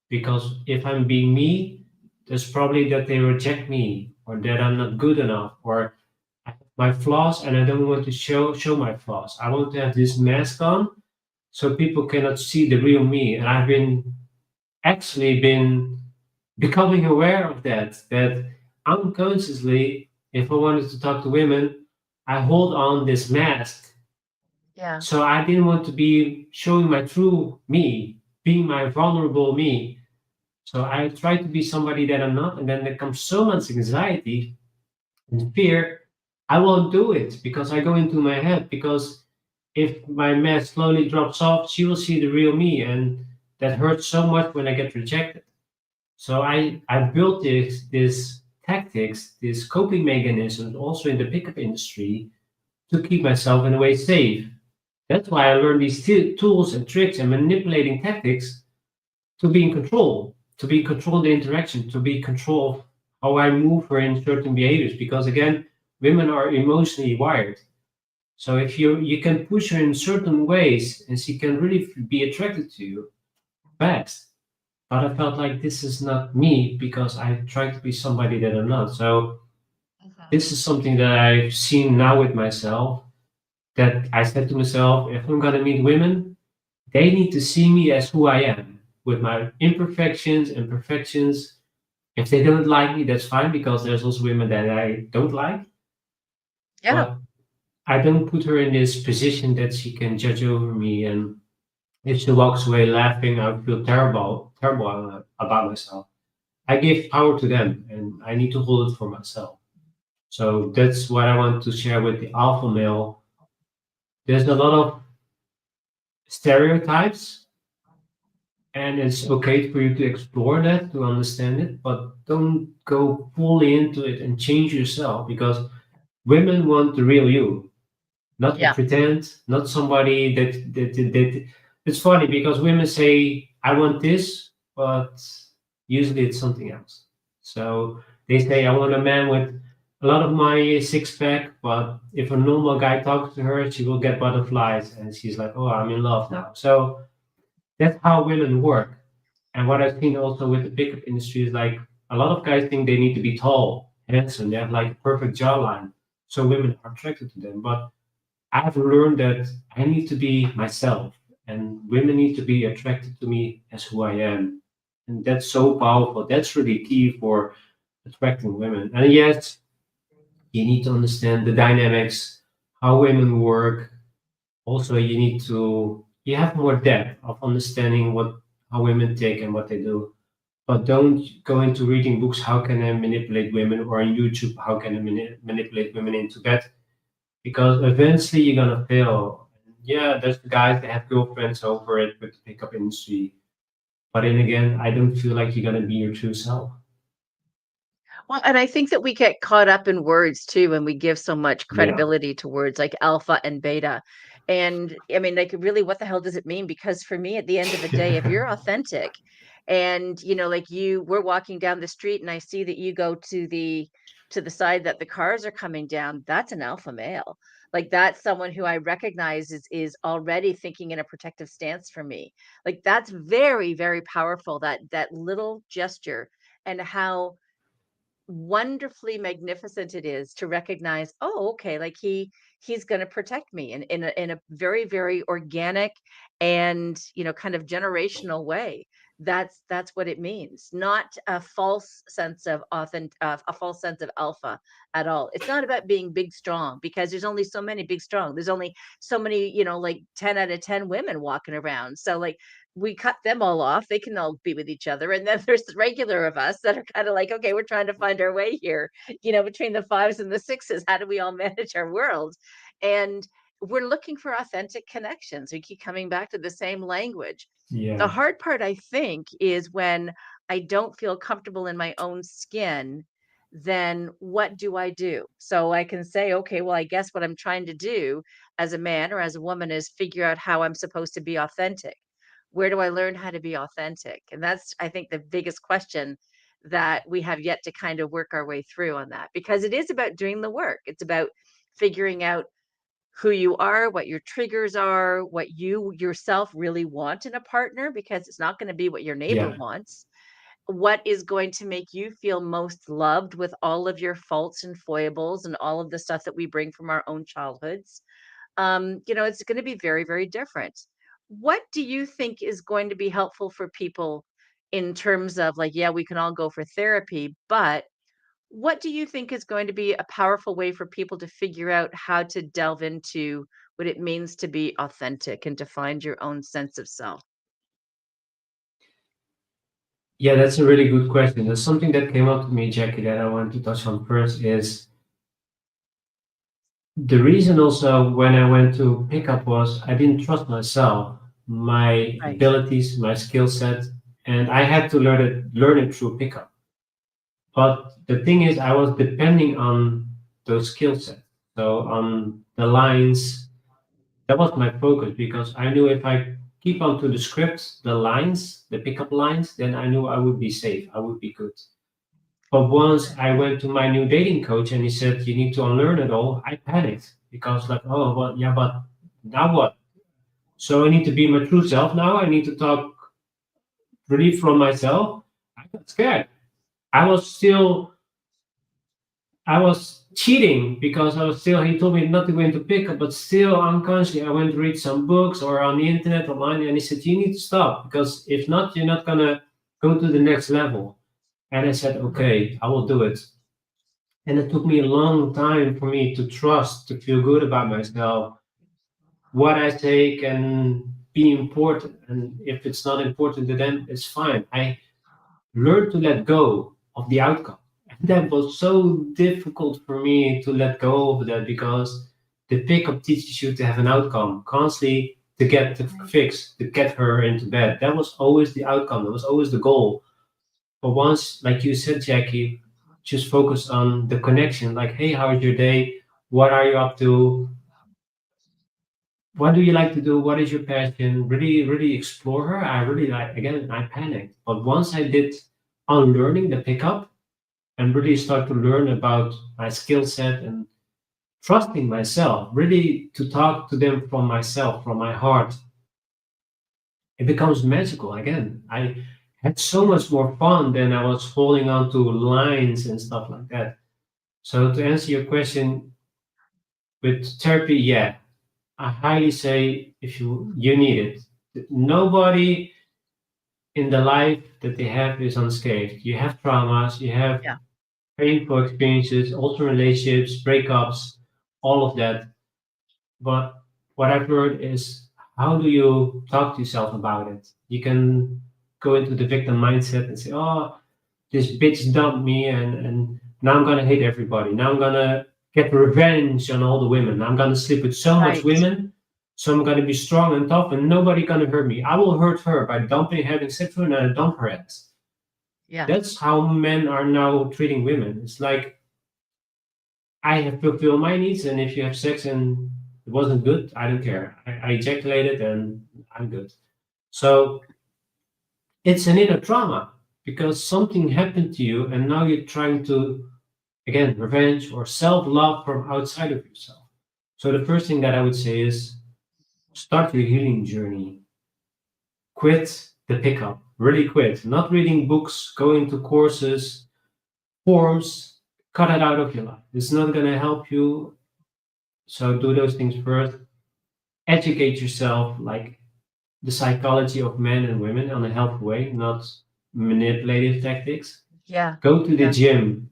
Speaker 2: because if I'm being me, there's probably that they reject me or that I'm not good enough or I have my flaws and I don't want to show my flaws. I want to have this mask on so people cannot see the real me. And I've been actually been becoming aware of that unconsciously, if I wanted to talk to women, I hold on this mask.
Speaker 3: Yeah.
Speaker 2: So I didn't want to be showing my true me, being my vulnerable me. So I try to be somebody that I'm not, and then there comes so much anxiety and fear. I won't do it because I go into my head. Because if my mask slowly drops off, she will see the real me, and that hurts so much when I get rejected. So I built this tactics, this coping mechanisms also in the pickup industry to keep myself in a way safe. That's why I learned these tools and tricks and manipulating tactics to be in control, to be in control of the interaction, to be in control of how I move her in certain behaviors. Because again, women are emotionally wired. So if you can push her in certain ways and she can really be attracted to you fast. But I felt like this is not me because I try to be somebody that I'm not. So this is something that I've seen now with myself, that I said to myself, if I'm gonna meet women, they need to see me as who I am with my imperfections and perfections. If they don't like me, that's fine because there's also women that I don't like.
Speaker 3: Yeah.
Speaker 2: But I don't put her in this position that she can judge over me. And if she walks away laughing, I feel terrible about myself. I give power to them and I need to hold it for myself. So that's what I want to share with the alpha male. There's a lot of stereotypes, and it's okay for you to explore that, to understand it, but don't go fully into it and change yourself because women want the real you, not a
Speaker 3: Yeah.
Speaker 2: pretend, not somebody that. It's funny because women say, I want this, but usually it's something else. So they say, I want a man with a lot of my six pack, but if a normal guy talks to her, she will get butterflies and she's like, oh, I'm in love now. So that's how women work. And what I've seen also with the pickup industry is like a lot of guys think they need to be tall, handsome, they have like a perfect jawline. So women are attracted to them. But I've learned that I need to be myself and women need to be attracted to me as who I am. And that's so powerful. That's really key for attracting women. And yes, you need to understand the dynamics, how women work. Also, you have more depth of understanding what how women think and what they do. But don't go into reading books, how can I manipulate women, or on YouTube, how can I manipulate women into bed? Because eventually you're gonna fail. Yeah, there's the guys that have girlfriends over it with the pickup industry. But then again, I don't feel like you're gonna be your true self.
Speaker 3: Well, and I think that we get caught up in words too, and we give so much
Speaker 2: Yeah.
Speaker 3: credibility to words like alpha and beta. And I mean, like, really, what the hell does it mean? Because for me, at the end of the day, if you're authentic and, like we're walking down the street and I see that you go to the side that the cars are coming down, that's an alpha male. Like that's someone who I recognize is already thinking in a protective stance for me. Like that's very, very powerful, that little gesture and how wonderfully magnificent it is to recognize, oh, okay, like he's going to protect me in a very, very organic and kind of generational way. That's what it means, not a false sense of a false sense of alpha at all. It's not about being big strong because there's only so many big strong. There's only so many, like 10 out of 10 women walking around. So like we cut them all off. They can all be with each other. And then there's the regular of us that are kind of like, okay, we're trying to find our way here, between the fives and the sixes. How do we all manage our world? And we're looking for authentic connections. We keep coming back to the same language. The
Speaker 2: Yeah.
Speaker 3: hard part, I think, is when I don't feel comfortable in my own skin, then what do I do? So I can say, okay, well, I guess what I'm trying to do as a man or as a woman is figure out how I'm supposed to be authentic. Where do I learn how to be authentic? And that's, I think, the biggest question that we have yet to kind of work our way through on that, because it is about doing the work. It's about figuring out who you are, what your triggers are, what you yourself really want in a partner, because it's not going to be what your neighbor
Speaker 2: Yeah.
Speaker 3: wants. What is going to make you feel most loved with all of your faults and foibles and all of the stuff that we bring from our own childhoods? It's going to be very, very different. What do you think is going to be helpful for people in terms of like, yeah, we can all go for therapy, but what do you think is going to be a powerful way for people to figure out how to delve into what it means to be authentic and to find your own sense of self?
Speaker 2: Yeah, that's a really good question. There's something that came up to me, Jackie, that I want to touch on first is the reason also when I went to pickup was I didn't trust myself, my
Speaker 3: Right.
Speaker 2: abilities, my skill set, and I had to learn it through pickup. But the thing is, I was depending on those skill sets. So on the lines, that was my focus because I knew if I keep on to the scripts, the lines, the pickup lines, then I knew I would be safe, I would be good. But once I went to my new dating coach and he said, you need to unlearn it all, I panicked because like, oh, well, yeah, but now what? So I need to be my true self now. I need to talk really from myself. I got scared. I was still, I was cheating because I was still, he told me not to go into pickup, but still unconsciously, I went to read some books or on the internet online. And he said, you need to stop because if not, you're not going to go to the next level. And I said, okay, I will do it. And it took me a long time for me to trust, to feel good about myself, what I say can be important. And if it's not important to them, it's fine. I learned to let go of the outcome. And that was so difficult for me to let go of that because the pickup teaches you to have an outcome constantly to get the fix, to get her into bed. That was always the outcome. That was always the goal. But once, like you said, Jackie, just focus on the connection. Like, hey, how's your day? What are you up to? What do you like to do? What is your passion? Really, really explore her. I really like, again, I panicked. But once I did unlearning the pickup and really start to learn about my skill set and trusting myself, really to talk to them from myself, from my heart, it becomes magical again. I had so much more fun than I was holding on to lines and stuff like that. So to answer your question with therapy, yeah, I highly say if you need it. Nobody in the life that they have is unscathed. You have traumas, you have
Speaker 3: Yeah.
Speaker 2: painful experiences, also relationships, breakups, all of that. But what I've learned is how do you talk to yourself about it? You can go into the victim mindset and say, oh, this bitch dumped me and now I'm gonna hate everybody. Now I'm gonna get revenge on all the women. I'm gonna sleep with so much
Speaker 3: Right.
Speaker 2: women, so I'm gonna be strong and tough and nobody gonna hurt me. I will hurt her by dumping, having sex with her and I dump her ass.
Speaker 3: Yeah.
Speaker 2: That's how men are now treating women. It's like I have fulfilled my needs and if you have sex and it wasn't good, I don't care. I ejaculated and I'm good. So it's an inner trauma because something happened to you and now you're trying to again revenge or self-love from outside of yourself. So the first thing that I would say is start your healing journey. Quit the pickup, really quit. Not reading books, going to courses, forums, cut it out of your life. It's not going to help you. So do those things first. Educate yourself like the psychology of men and women on a healthy way, not manipulative tactics.
Speaker 3: Yeah.
Speaker 2: Go to the
Speaker 3: Yeah.
Speaker 2: gym,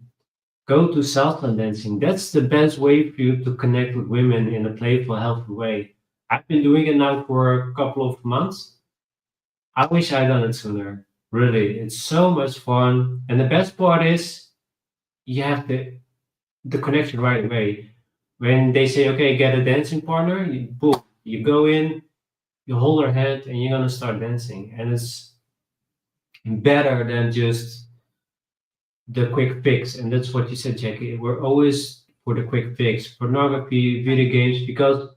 Speaker 2: go to salsa dancing. That's the best way for you to connect with women in a playful, healthy way. I've been doing it now for a couple of months. I wish I'd done it sooner. Really, it's so much fun. And the best part is you have the connection right away. When they say, okay, get a dancing partner, you, boom, you go in, you hold her hand, and you're gonna start dancing. And it's better than just the quick fix. And that's what you said, Jackie. We're always for the quick fix. Pornography, video games, because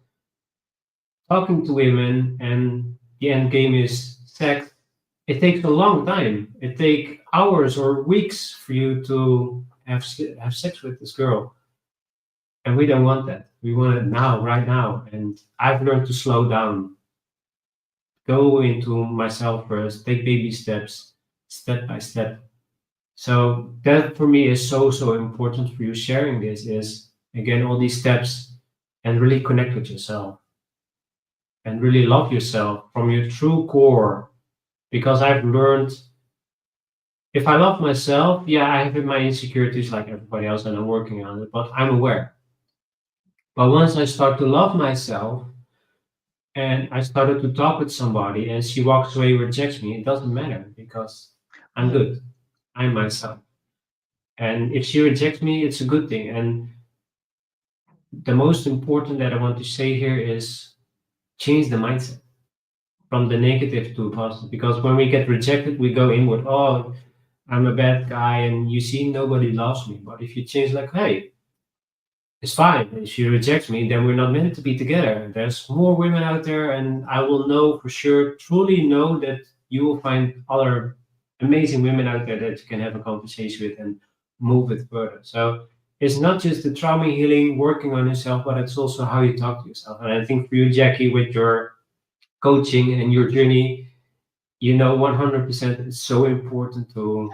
Speaker 2: talking to women and the end game is sex, it takes a long time. It takes hours or weeks for you to have sex with this girl. And we don't want that. We want it now, right now. And I've learned to slow down, go into myself first, take baby steps, step by step. So that for me is so, so important for you sharing this is again, all these steps and really connect with yourself and really love yourself from your true core. Because I've learned if I love myself, yeah, I have my insecurities like everybody else and I'm working on it, but I'm aware. But once I start to love myself and I started to talk with somebody and she walks away, rejects me, it doesn't matter because I'm good. I'm myself. And if she rejects me, it's a good thing. And the most important that I want to say here is change the mindset from the negative to positive. Because when we get rejected, we go inward. Oh, I'm a bad guy, and you see nobody loves me. But if you change, like, hey, it's fine. If she rejects me, then we're not meant to be together. There's more women out there, and I will know for sure, truly know that you will find other amazing women out there that you can have a conversation with and move it further. So it's not just the trauma healing, working on yourself, but it's also how you talk to yourself. And I think for you, Jackie, with your coaching and your journey, 100% it's so important to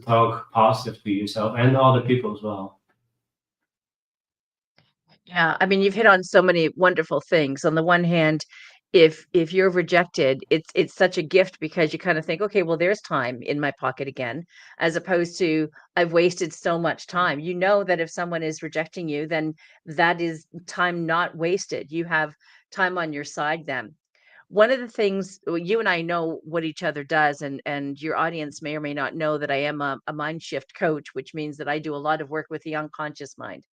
Speaker 2: talk positive to yourself and other people as well.
Speaker 3: Yeah, I mean, you've hit on so many wonderful things. On the one hand, if you're rejected, it's such a gift because you kind of think, okay, well, there's time in my pocket again, as opposed to I've wasted so much time. You know that if someone is rejecting you, then that is time not wasted. You have time on your side then. One of the things you and I know what each other does, and your audience may or may not know that I am a mind shift coach, which means that I do a lot of work with the unconscious mind.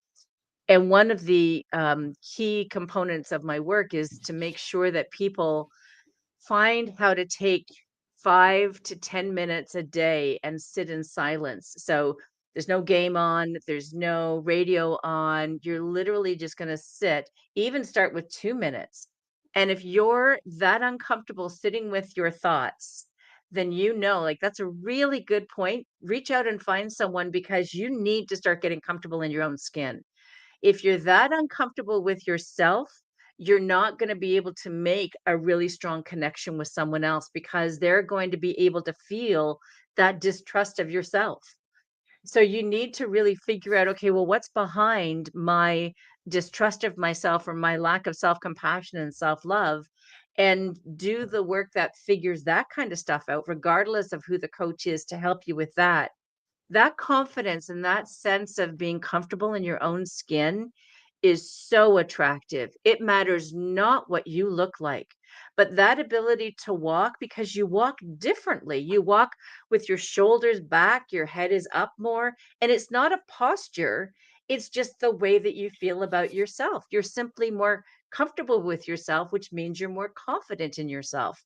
Speaker 3: And one of the key components of my work is to make sure that people find how to take 5 to 10 minutes a day and sit in silence. So there's no game on, there's no radio on. You're literally just going to sit, even start with 2 minutes. And if you're that uncomfortable sitting with your thoughts, then like that's a really good point. Reach out and find someone because you need to start getting comfortable in your own skin. If you're that uncomfortable with yourself, you're not going to be able to make a really strong connection with someone else because they're going to be able to feel that distrust of yourself. So you need to really figure out, okay, well, what's behind my distrust of myself or my lack of self compassion and self love? And do the work that figures that kind of stuff out, regardless of who the coach is to help you with that. That confidence and that sense of being comfortable in your own skin is so attractive. It matters not what you look like, but that ability to walk because you walk differently. You walk with your shoulders back, your head is up more, and it's not a posture. It's just the way that you feel about yourself. You're simply more comfortable with yourself, which means you're more confident in yourself.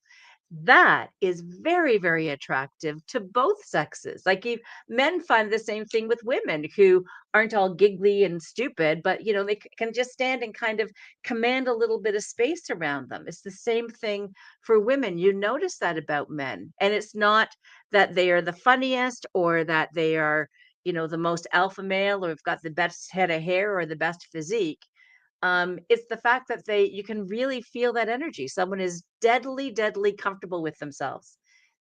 Speaker 3: That is very, very attractive to both sexes. Like if men find the same thing with women who aren't all giggly and stupid, but they can just stand and kind of command a little bit of space around them. It's the same thing for women. You notice that about men. And it's not that they are the funniest or that they are, the most alpha male or have got the best head of hair or the best physique. It's the fact that you can really feel that energy. Someone is deadly, deadly comfortable with themselves.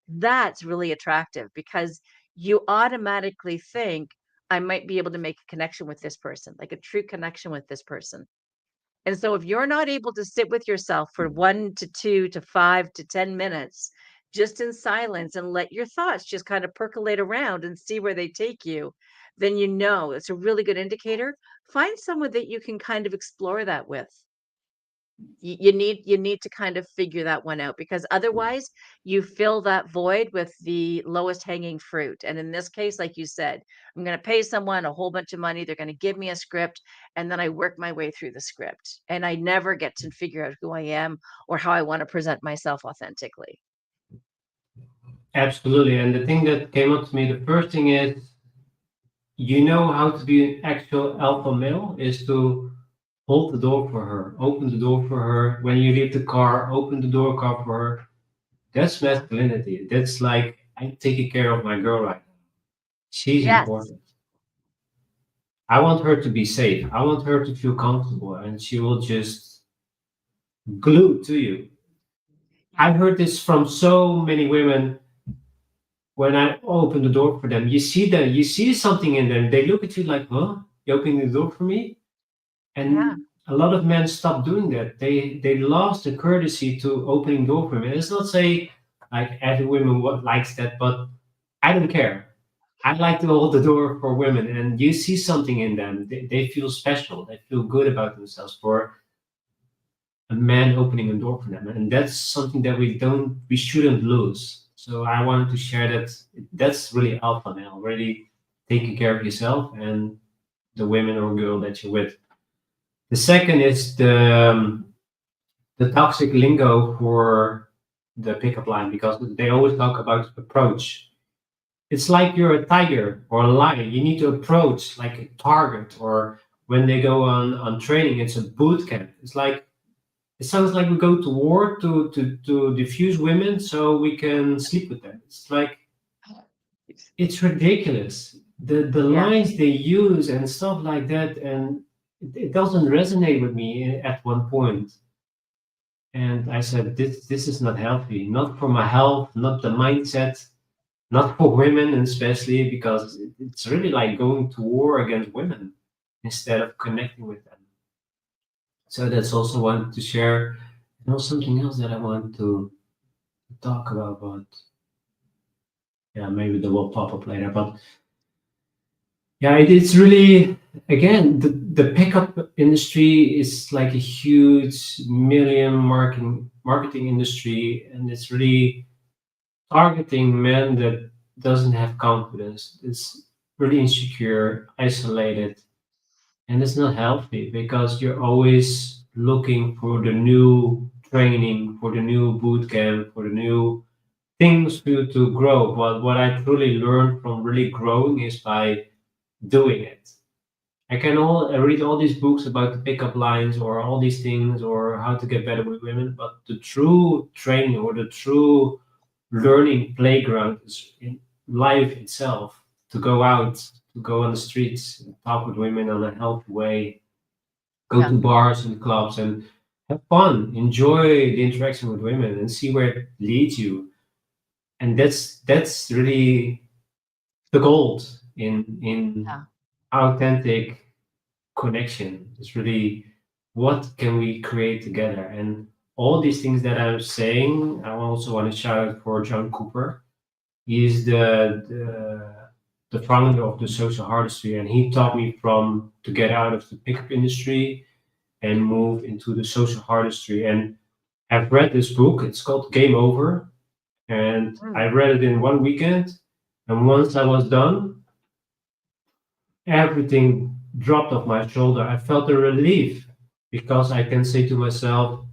Speaker 3: That's really attractive because you automatically think, I might be able to make a connection with this person, like a true connection with this person. And so if you're not able to sit with yourself for 1 to 2 to 5 to 10 minutes, just in silence and let your thoughts just kind of percolate around and see where they take you, then it's a really good indicator. Find someone that you can kind of explore that with. You need to kind of figure that one out because otherwise you fill that void with the lowest hanging fruit. And in this case, like you said, I'm going to pay someone a whole bunch of money. They're going to give me a script, and then I work my way through the script, and I never get to figure out who I am or how I want to present myself authentically.
Speaker 2: Absolutely. And the thing that came up to me, the first thing is, how to be an actual alpha male is to hold the door for her, open the door for her. When you leave the car, open the door car for her. That's masculinity. That's like, I'm taking care of my girl right now. She's
Speaker 3: Yes.
Speaker 2: important. I want her to be safe. I want her to feel comfortable, and she will just glue to you. I've heard this from so many women. When I open the door for them, you see something in them. They look at you like, huh? You opening the door for me?
Speaker 3: Yeah.
Speaker 2: And a lot of men stop doing that. They lost the courtesy to opening door for me. And it's not say like every woman likes that, but I don't care. I like to hold the door for women, and you see something in them. They feel special. They feel good about themselves for a man opening a door for them, and that's something that we shouldn't lose. So I wanted to share that. That's really alpha male, really taking care of yourself and the women or girl that you're with. The second is the toxic lingo for the pickup line because they always talk about approach. It's like you're a tiger or a lion. You need to approach like a target, or when they go on training, it's a boot camp. It's like it sounds like we go to war to diffuse women so we can sleep with them. It's like it's ridiculous. the
Speaker 3: Yeah.
Speaker 2: lines they use and stuff like that, and it doesn't resonate with me at one point. And I said, this is not healthy, not for my health, not the mindset, not for women, and especially because it's really like going to war against women instead of connecting with them. So that's also want to share. And also something else that I want to talk about, but yeah, maybe that will pop up later. But yeah, it's really, again, the pickup industry is like a huge million marketing industry, and it's really targeting men that doesn't have confidence. It's really insecure, isolated, and it's not healthy because you're always looking for the new training, for the new boot camp, for the new things for you to grow. But what I truly learned from really growing is by doing it. I read all these books about the pickup lines or all these things or how to get better with women, but the true training or the true learning playground is in life itself. To go out, to go on the streets, and talk with women on a healthy way, go
Speaker 3: Yeah.
Speaker 2: to bars and clubs and have fun, enjoy the interaction with women, and see where it leads you. And that's really the gold in
Speaker 3: Yeah.
Speaker 2: authentic connection. It's really what can we create together. And all these things that I'm saying, I also want to shout out for John Cooper. He's the founder of the social artistry, and he taught me from to get out of the pickup industry and move into the social artistry. And I've read this book. It's called Game Over, and I
Speaker 3: Mm.
Speaker 2: read it in one weekend. And once I was done, everything dropped off my shoulder. I felt a relief because I can say to myself,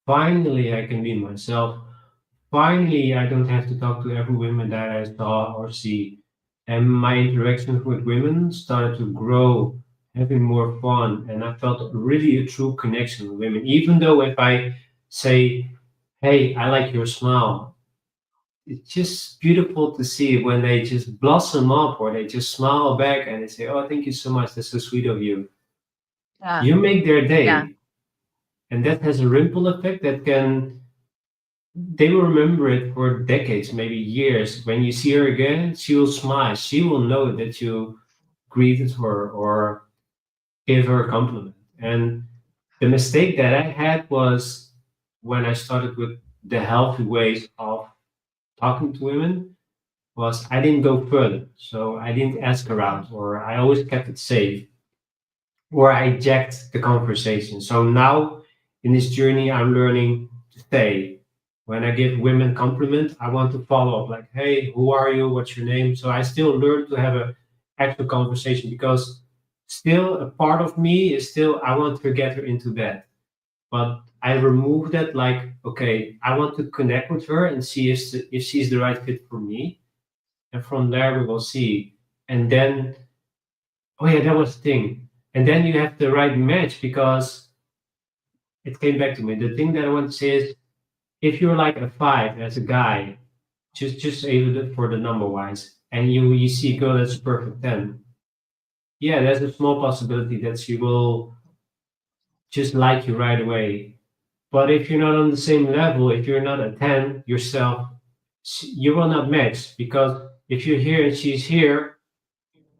Speaker 2: finally, I can be myself. Finally, I don't have to talk to every woman that I saw or see. And my interactions with women started to grow, having more fun. And I felt really a true connection with women. Even though if I say, hey, I like your smile, it's just beautiful to see when they just blossom up or they just smile back and they say, oh, thank you so much. That's so sweet of you.
Speaker 3: Yeah.
Speaker 2: You make their
Speaker 3: Yeah.
Speaker 2: day. And that has a ripple effect that can they will remember it for decades, maybe years. When you see her again, she will smile. She will know that you greeted her or gave her a compliment. And the mistake that I had was when I started with the healthy ways of talking to women was I didn't go further. So I didn't ask
Speaker 3: Mm.
Speaker 2: around or I always kept it safe or I jacked the conversation. So now in this journey, I'm learning to stay. When I give women compliment, I want to follow up like, hey, who are you? What's your name? So I still learn to have a actual conversation because still a part of me is still I want to get her into bed. But I remove that like, okay, I want to connect with her and see if she's the right fit for me. And from there we will see. And then oh yeah, that was the thing. And then you have the right match because it came back to me. The thing that I want to say is if you're like a five as a guy, just able for the number wise, and you see a girl that's a perfect 10, yeah, there's a small possibility that she will just like you right away. But if you're not on the same level, if you're not a 10 yourself, you will not match because if you're here and she's here,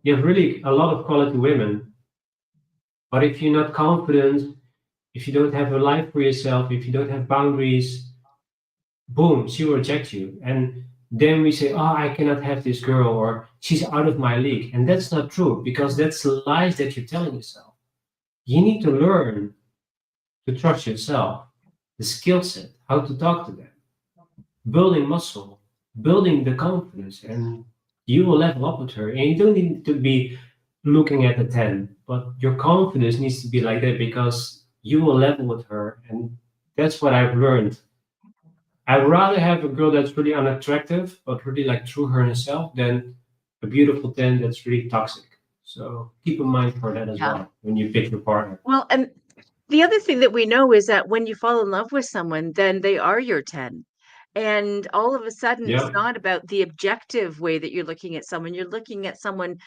Speaker 2: you have really a lot of quality women. But if you're not confident, if you don't have a life for yourself, if you don't have boundaries, boom, she will reject you. And then we say, oh, I cannot have this girl or she's out of my league. And that's not true because that's lies that you're telling yourself. You need to learn to trust yourself, the skill set, how to talk to them, building muscle, building the confidence, and you will level up with her. And you don't need to be looking at the 10, but your confidence needs to be like that because you will level with her. And that's what I've learned. I'd rather have a girl that's really unattractive, but really like true her herself than a beautiful 10 that's really toxic. So keep in mind for that as
Speaker 3: Yeah.
Speaker 2: well when you pick your partner.
Speaker 3: Well, and the other thing that we know is that when you fall in love with someone, then they are your 10. And all of a sudden, it's
Speaker 2: Yeah.
Speaker 3: not about the objective way that you're looking at someone. You're looking at someone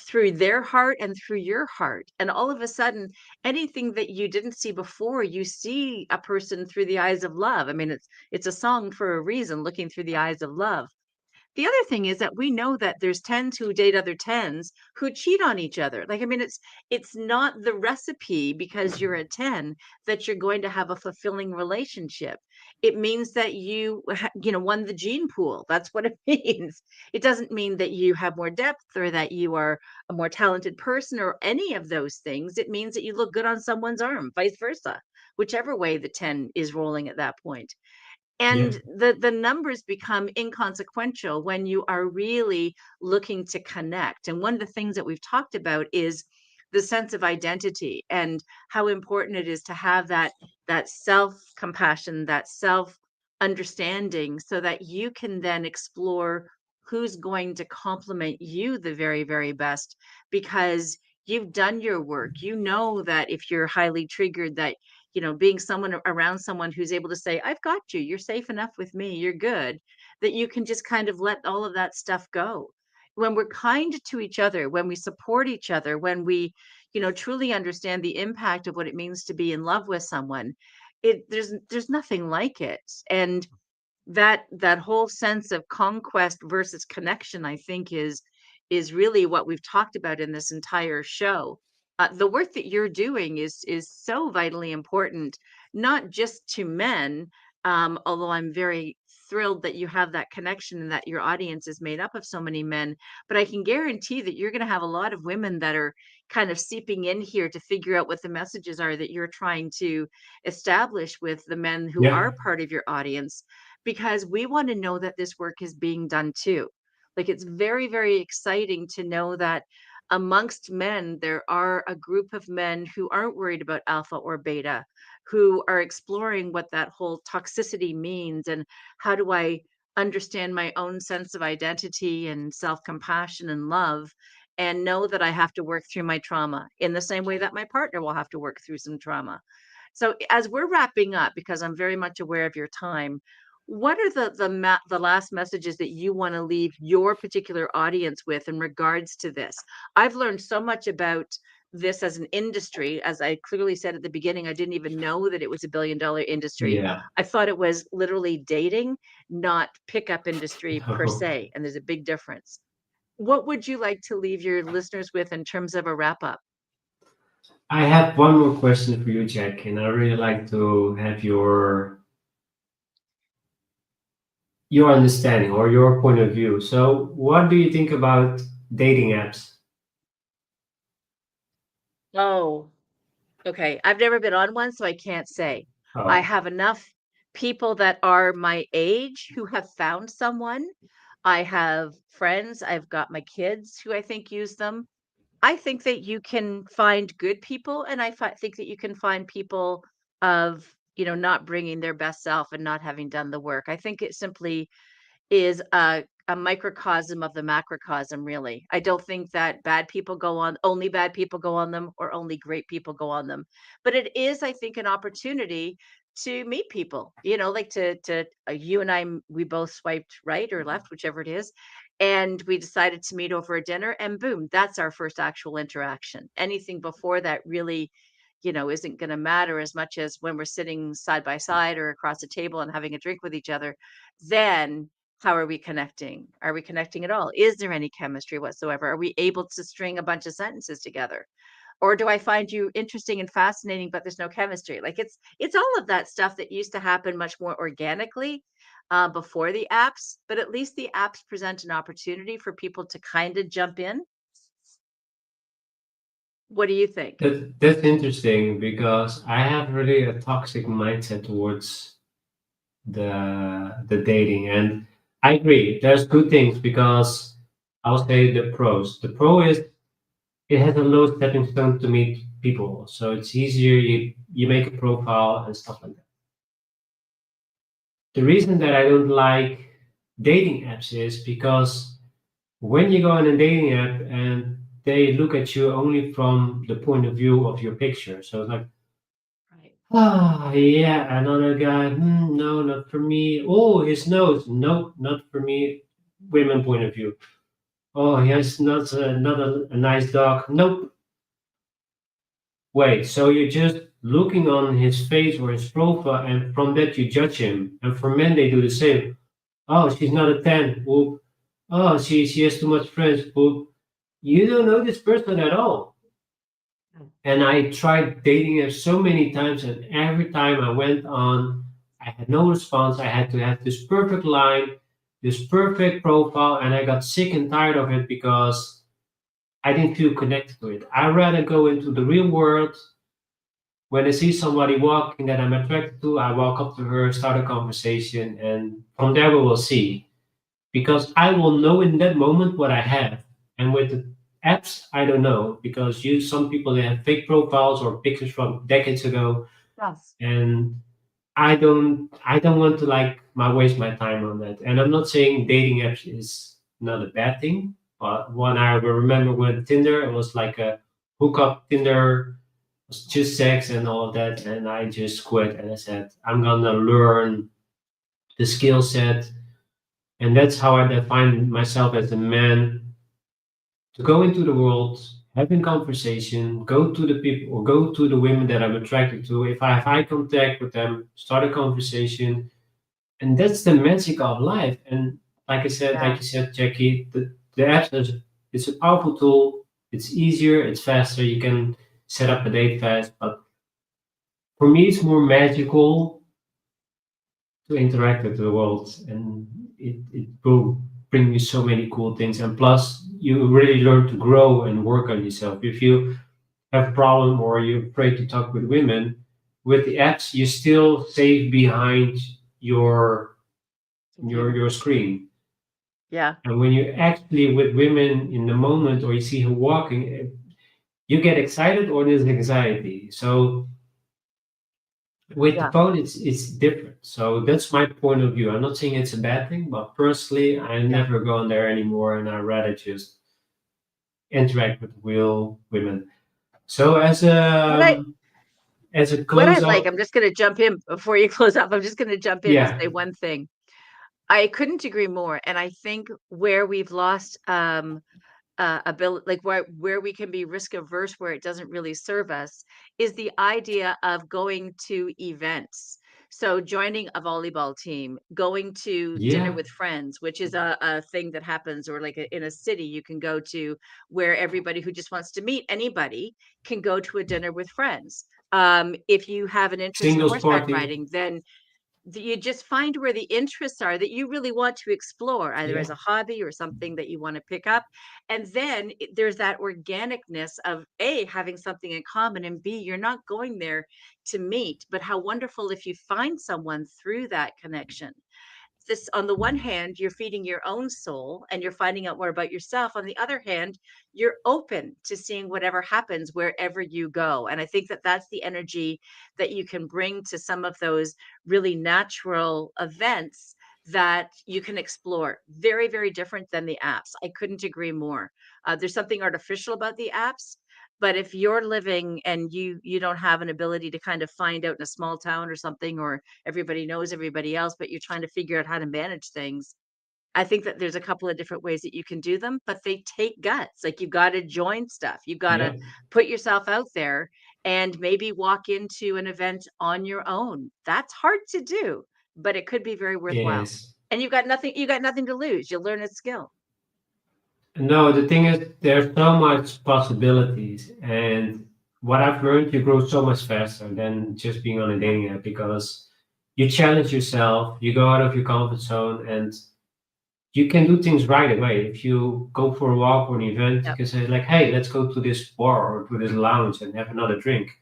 Speaker 3: through their heart and through your heart. And all of a sudden, anything that you didn't see before, you see a person through the eyes of love. I mean, it's a song for a reason, looking through the eyes of love. The other thing is that we know that there's 10s who date other 10s who cheat on each other. Like, I mean, it's not the recipe because you're a 10 that you're going to have a fulfilling relationship. It means that won the gene pool. That's what it means. It doesn't mean that you have more depth or that you are a more talented person or any of those things. It means that you look good on someone's arm, vice versa, whichever way the 10 is rolling at that point.
Speaker 2: Yeah.
Speaker 3: And the numbers become inconsequential when you are really looking to connect. And one of the things that we've talked about is the sense of identity and how important it is to have that self compassion, that self understanding, so that you can then explore who's going to complement you the very, very best, because you've done your work. You know that if you're highly triggered, that being someone around someone who's able to say, I've got you, you're safe enough with me, you're good, that you can just kind of let all of that stuff go. When we're kind to each other, when we support each other, when we, truly understand the impact of what it means to be in love with someone, there's nothing like it. And that whole sense of conquest versus connection, I think, is really what we've talked about in this entire show. The work that you're doing is so vitally important, not just to men, although I'm very thrilled that you have that connection and that your audience is made up of so many men. But I can guarantee that you're going to have a lot of women that are kind of seeping in here to figure out what the messages are that you're trying to establish with the men who
Speaker 2: Yeah.
Speaker 3: are part of your audience, because we want to know that this work is being done too. Like, it's very, very exciting to know that amongst men, there are a group of men who aren't worried about alpha or beta, who are exploring what that whole toxicity means and how do I understand my own sense of identity and self compassion and love, and know that I have to work through my trauma in the same way that my partner will have to work through some trauma. So as we're wrapping up, because I'm very much aware of your time, what are the last messages that you want to leave your particular audience with in regards to this? I've learned so much about this as an industry. As I clearly said at the beginning, I didn't even know that it was $1 billion industry.
Speaker 2: Yeah.
Speaker 3: I thought it was literally dating, not pickup industry per
Speaker 2: No.
Speaker 3: se. And there's a big difference. What would you like to leave your listeners with in terms of a wrap up?
Speaker 2: I have one more question for you, Jack, and I really like to have your understanding or your point of view. So, what do you think about dating apps?
Speaker 3: Oh, okay. I've never been on one, so I can't say. I
Speaker 2: Oh,
Speaker 3: have enough people that are my age who have found someone. I have friends. I've got my kids who I think use them. I think that you can find good people, and think that you can find people of, not bringing their best self and not having done the work. I think it simply is a microcosm of the macrocosm, really. I don't think that only bad people go on them, or only great people go on them. But it is, I think, an opportunity to meet people, like you and we both swiped right or left, whichever it is. And we decided to meet over a dinner, and boom, that's our first actual interaction. Anything before that really, isn't going to matter as much as when we're sitting side by side or across a table and having a drink with each other. Then how are we connecting? Are we connecting at all? Is there any chemistry whatsoever? Are we able to string a bunch of sentences together? Or do I find you interesting and fascinating, but there's no chemistry? Like, it's all of that stuff that used to happen much more organically before the apps, but at least the apps present an opportunity for people to kind of jump in. What do you think?
Speaker 2: that's interesting because I have really a toxic mindset towards the dating, and I agree. There's good things because I'll say the pros. The pro is it has a low stepping stone to meet people, so it's easier. You make a profile and stuff like that. The reason that I don't like dating apps is because when you go on a dating app and they look at you only from the point of view of your picture, so it's like,
Speaker 3: Right.
Speaker 2: Ah, yeah, another guy. No, not for me. Oh, his nose. Nope, not for me. Women point of view. Oh, he has not a nice dog. Nope. Wait, so you're just looking on his face or his profile, and from that you judge him. And for men, they do the same. Oh, she's not a 10. Whoop. Oh, she has too much friends. Whoop. You don't know this person at all. And I tried dating her so many times, and every time I went on, I had no response. I had to have this perfect line, this perfect profile, and I got sick and tired of it because I didn't feel connected to it. I'd rather go into the real world. When I see somebody walking that I'm attracted to, I walk up to her, start a conversation, and from there we will see. Because I will know in that moment what I have. And with the apps, I don't know because you some people they have fake profiles or pictures from decades ago,
Speaker 3: Yes.
Speaker 2: and I don't want to like my waste my time on that. And I'm not saying dating apps is not a bad thing, but when I remember with Tinder, it was like a hookup Tinder, it was just sex and all of that, and I just quit and I said I'm gonna learn the skill set, and that's how I define myself as a man to go into the world, having conversation, go to the people or go to the women that I'm attracted to. If I have eye contact with them, start a conversation, and that's the magic of life. And like
Speaker 3: Yeah.
Speaker 2: you said, Jackie, the app is it's a powerful tool. It's easier, it's faster. You can set up a date fast, but for me, it's more magical to interact with the world, and it will bring you so many cool things. And plus, you really learn to grow and work on yourself. If you have a problem or you're afraid to talk with women, with the apps, you still save behind your
Speaker 3: Computer.
Speaker 2: your screen.
Speaker 3: Yeah.
Speaker 2: And when you actually with women in the moment or you see her walking, you get excited or there's anxiety. So with the
Speaker 3: Yeah.
Speaker 2: phone, it's different. So that's my point of view. I'm not saying it's a bad thing, but personally, I
Speaker 3: Yeah.
Speaker 2: never go on there anymore, and I rather just interact with real women. So
Speaker 3: What I
Speaker 2: as a
Speaker 3: what I
Speaker 2: close
Speaker 3: like,
Speaker 2: up,
Speaker 3: I'm just gonna jump in before you close up. I'm just gonna jump in and
Speaker 2: yeah,
Speaker 3: say one thing. I couldn't agree more. And I think where we've lost ability, like where we can be risk averse, where it doesn't really serve us, is the idea of going to events. So joining a volleyball team, going to dinner
Speaker 2: yeah,
Speaker 3: with friends, which is a thing that happens, or like in a city you can go to, where everybody who just wants to meet anybody can go to a dinner with friends. If you have an interest in
Speaker 2: singles
Speaker 3: horseback
Speaker 2: party,
Speaker 3: riding, then you just find where the interests are that you really want to explore, either
Speaker 2: yeah,
Speaker 3: as a hobby or something that you want to pick up. And then there's that organicness of A, having something in common, and B, you're not going there to meet. But how wonderful if you find someone through that connection. This, on the one hand, you're feeding your own soul and you're finding out more about yourself. On the other hand, you're open to seeing whatever happens wherever you go. And I think that that's the energy that you can bring to some of those really natural events that you can explore. Very, very different than the apps. I couldn't agree more. There's something artificial about the apps, but if you're living and you don't have an ability to kind of find out in a small town or something, or everybody knows everybody else, but you're trying to figure out how to manage things, I think that there's a couple of different ways that you can do them, but they take guts. Like, you've got to join stuff. You've got to
Speaker 2: yeah,
Speaker 3: put yourself out there and maybe walk into an event on your own. That's hard to do, but it could be very
Speaker 2: it
Speaker 3: worthwhile.
Speaker 2: is.
Speaker 3: And you got nothing to lose. You'll learn a skill.
Speaker 2: No, the thing is, there's so much possibilities, and what I've learned, you grow so much faster than just being on a
Speaker 3: Yeah.
Speaker 2: dating app because you challenge yourself, you go out of your comfort zone, and you can do things right away. If you go for a walk or an event, you
Speaker 3: Yep.
Speaker 2: can say like, "Hey, let's go to this bar or to this lounge and have another drink."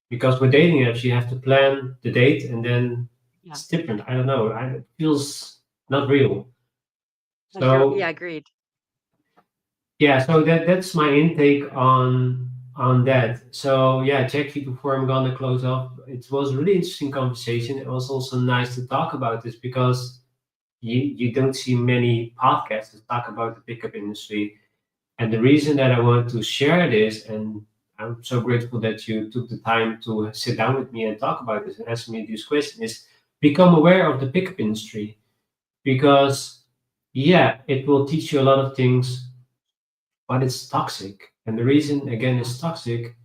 Speaker 2: Because with dating apps, you have to plan the date, and then
Speaker 3: Yeah.
Speaker 2: it's different. I don't know. It feels not real.
Speaker 3: Yeah,
Speaker 2: So
Speaker 3: agreed.
Speaker 2: yeah, so that's my intake on that. So yeah, Jackie, before I'm gonna close off, it was a really interesting conversation. It was also nice to talk about this because you don't see many podcasts that talk about the pickup industry. And the reason that I want to share this, and I'm so grateful that you took the time to sit down with me and talk about this and ask me these questions. Is become aware of the pickup industry, because yeah, it will teach you a lot of things, but it's toxic. And the reason again it's toxic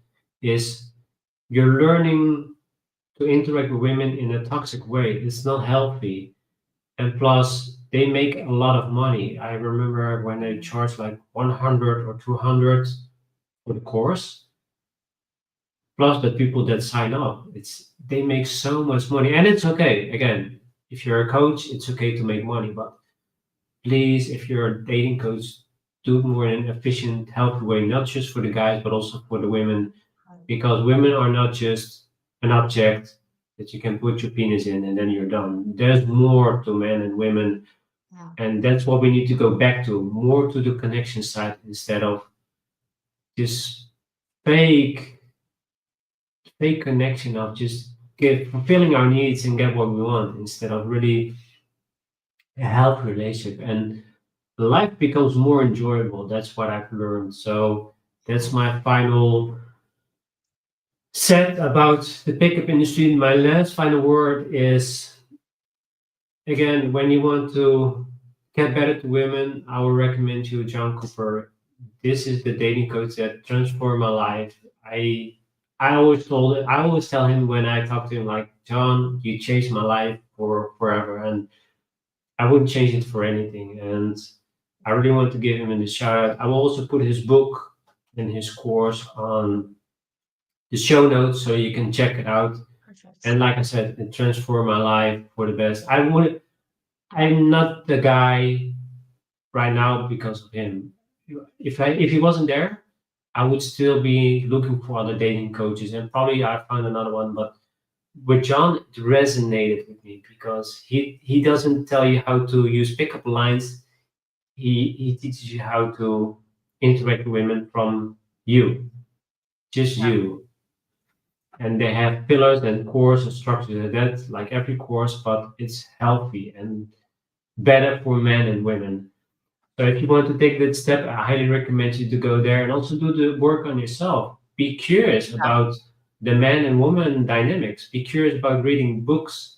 Speaker 2: is you're learning to interact with women in a toxic way. It's not healthy. And plus, they make a lot of money. I remember when they charge like 100 or 200 for the course, plus the people that sign up. They make so much money, and it's okay. Again, if you're a coach, it's okay to make money, but please, if you're a dating coach, do it more in an efficient, healthy way, not just for the guys, but also for the women, because women are not just an object that you can put your penis in and then you're done. There's more to men and women,
Speaker 3: Yeah.
Speaker 2: and that's what we need to go back to, more to the connection side instead of this fake fake connection of just get fulfilling our needs and get what we want instead of really a healthy relationship. And life becomes more enjoyable. That's what I've learned. So that's my final set about the pickup industry. My last final word is, again, when you want to get better to women, I will recommend you John Cooper. This is the dating coach that transformed my life. I always tell him when I talk to him, like, John, you changed my life for forever, and I wouldn't change it for anything. And I really want to give him a shout out. I will also put his book and his course on the show notes so you can check it out.
Speaker 3: Perfect.
Speaker 2: And like I said, it transformed my life for the best. I'm not the guy right now because of him. If he wasn't there, I would still be looking for other dating coaches, and probably I found another one. But with John, it resonated with me because he doesn't tell you how to use pickup lines. He teaches you how to interact with women from you, just
Speaker 3: Yeah.
Speaker 2: you. And they have pillars and cores and structures and that, like every course, but it's healthy and better for men and women. So if you want to take that step, I highly recommend you to go there and also do the work on yourself. Be curious
Speaker 3: Yeah.
Speaker 2: about the man and woman dynamics. Be curious about reading books,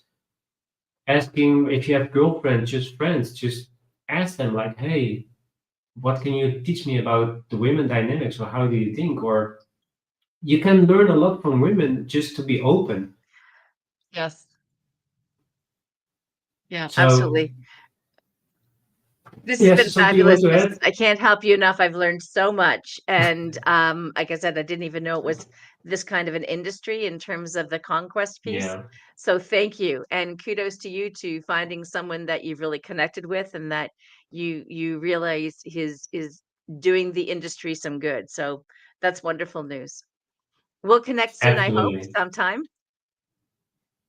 Speaker 2: asking if you have girlfriends, just friends, just ask them like, hey, what can you teach me about the women dynamics, or how do you think? Or you can learn a lot from women just to be open.
Speaker 3: Yes. Yeah,
Speaker 2: So
Speaker 3: absolutely. This has been
Speaker 2: yes, something you want
Speaker 3: fabulous,
Speaker 2: to
Speaker 3: Vincent.
Speaker 2: add?
Speaker 3: I can't help you enough. I've learned so much. And like I said, I didn't even know it was this kind of an industry in terms of the conquest piece.
Speaker 2: Yeah,
Speaker 3: So thank you. And kudos to you to finding someone that you've really connected with and that you realize is doing the industry some good. So that's wonderful news. We'll connect soon, I hope,
Speaker 2: absolutely.
Speaker 3: sometime.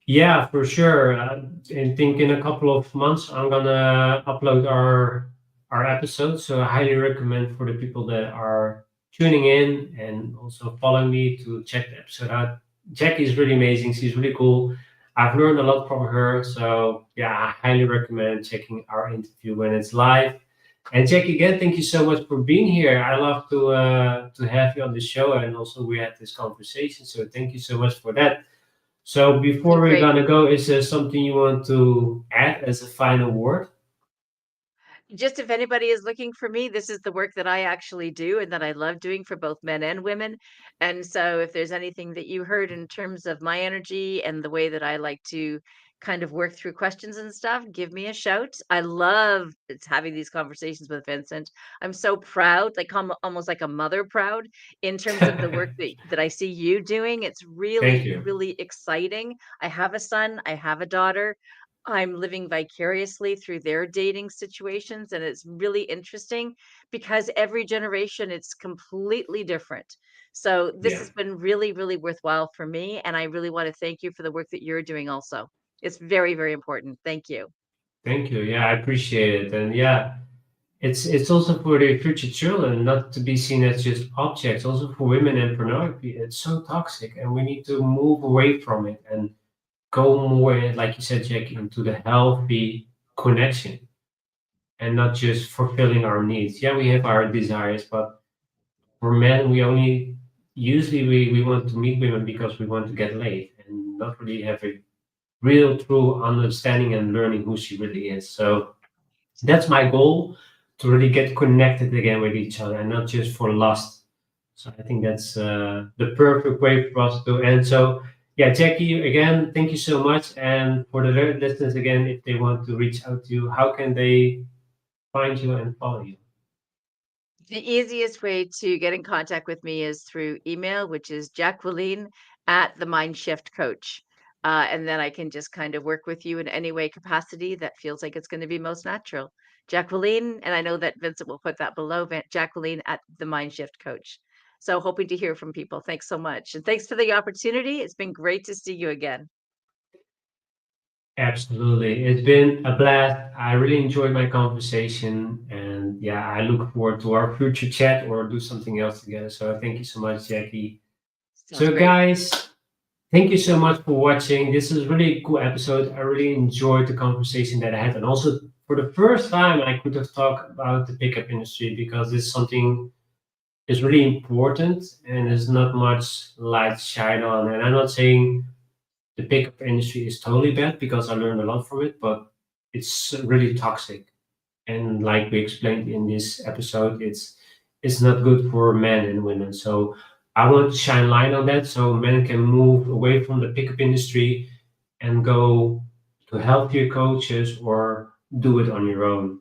Speaker 2: Yeah, for sure. I think in a couple of months I'm gonna upload our episode. So I highly recommend for the people that are tuning in and also following me to check the episode out. Jackie is really amazing. She's really cool. I've learned a lot from her. So yeah, I highly recommend checking our interview when it's live. And Jackie, again, thank you so much for being here. I love to have you on the show, and also we had this conversation. So thank you so much for that. So
Speaker 3: It's
Speaker 2: before
Speaker 3: been
Speaker 2: we're
Speaker 3: great.
Speaker 2: gonna go, is there something you want to add as a final word?
Speaker 3: Just if anybody is looking for me, this is the work that I actually do and that I love doing for both men and women. And so if there's anything that you heard in terms of my energy and the way that I like to kind of work through questions and stuff, give me a shout. I love having these conversations with Vincent. I'm so proud, like almost like a mother proud in terms of the work that I see you doing. It's
Speaker 2: Thank
Speaker 3: really,
Speaker 2: you.
Speaker 3: really exciting. I have a son, I have a daughter. I'm living vicariously through their dating situations, and it's really interesting because every generation it's completely different. So this
Speaker 2: Yeah,
Speaker 3: has been really, really worthwhile for me, and I really want to thank you for the work that you're doing also. It's very, very important. Thank you.
Speaker 2: thank you. Yeah, I appreciate it. And yeah, it's also for the future children not to be seen as just objects. Also for women and pornography, it's so toxic, and we need to move away from it and go more, like you said, Jackie, into the healthy connection and not just fulfilling our needs. Yeah, we have our desires, but for men, we only usually we want to meet women because we want to get laid and not really have a real true understanding and learning who she really is. So that's my goal, to really get connected again with each other and not just for lust. So I think that's the perfect way for us to end. So yeah, Jackie, again, thank you so much. And for the listeners, again, if they want to reach out to you, how can they find you and follow you?
Speaker 3: The easiest way to get in contact with me is through email, which is Jacqueline at the Mind Shift Coach. And then I can just kind of work with you in any way capacity that feels like it's going to be most natural. Jacqueline, and I know that Vincent will put that below, Jacqueline at the Mind Shift Coach. So hoping to hear from people. Thanks so much. And thanks for the opportunity. It's been great to see you again.
Speaker 2: Absolutely. It's been a blast. I really enjoyed my conversation. And yeah, I look forward to our future chat or do something else together. So thank you so much, Jackie.
Speaker 3: Sounds
Speaker 2: So,
Speaker 3: great.
Speaker 2: guys, thank you so much for watching. This is really a cool episode. I really enjoyed the conversation that I had. And also, for the first time, I could have talked about the pickup industry because it's something is really important and there's not much light shine on. And I'm not saying the pickup industry is totally bad because I learned a lot from it, but it's really toxic. And like we explained in this episode, it's not good for men and women. So I want to shine light on that so men can move away from the pickup industry and go to healthier coaches or do it on your own.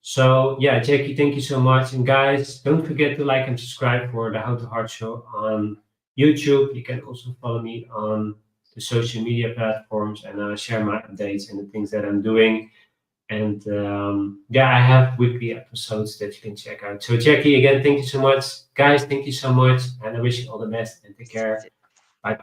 Speaker 2: So yeah, Jackie, thank you so much. And guys, don't forget to like and subscribe for the How to Heart Show on YouTube. You can also follow me on the social media platforms and share my updates and the things that I'm doing. And yeah, I have weekly episodes that you can check out. So Jackie, again, thank you so much. Guys, thank you so much. And I wish you all the best and take care. Bye.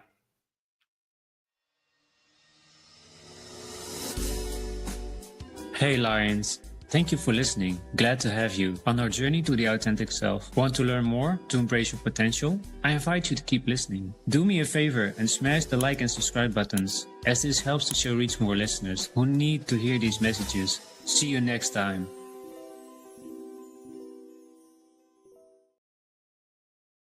Speaker 1: Hey Lions, thank you for listening. Glad to have you on our journey to the authentic self. Want to learn more to embrace your potential? I invite you to keep listening. Do me a favor and smash the like and subscribe buttons, as this helps the show reach more listeners who need to hear these messages. See you next time.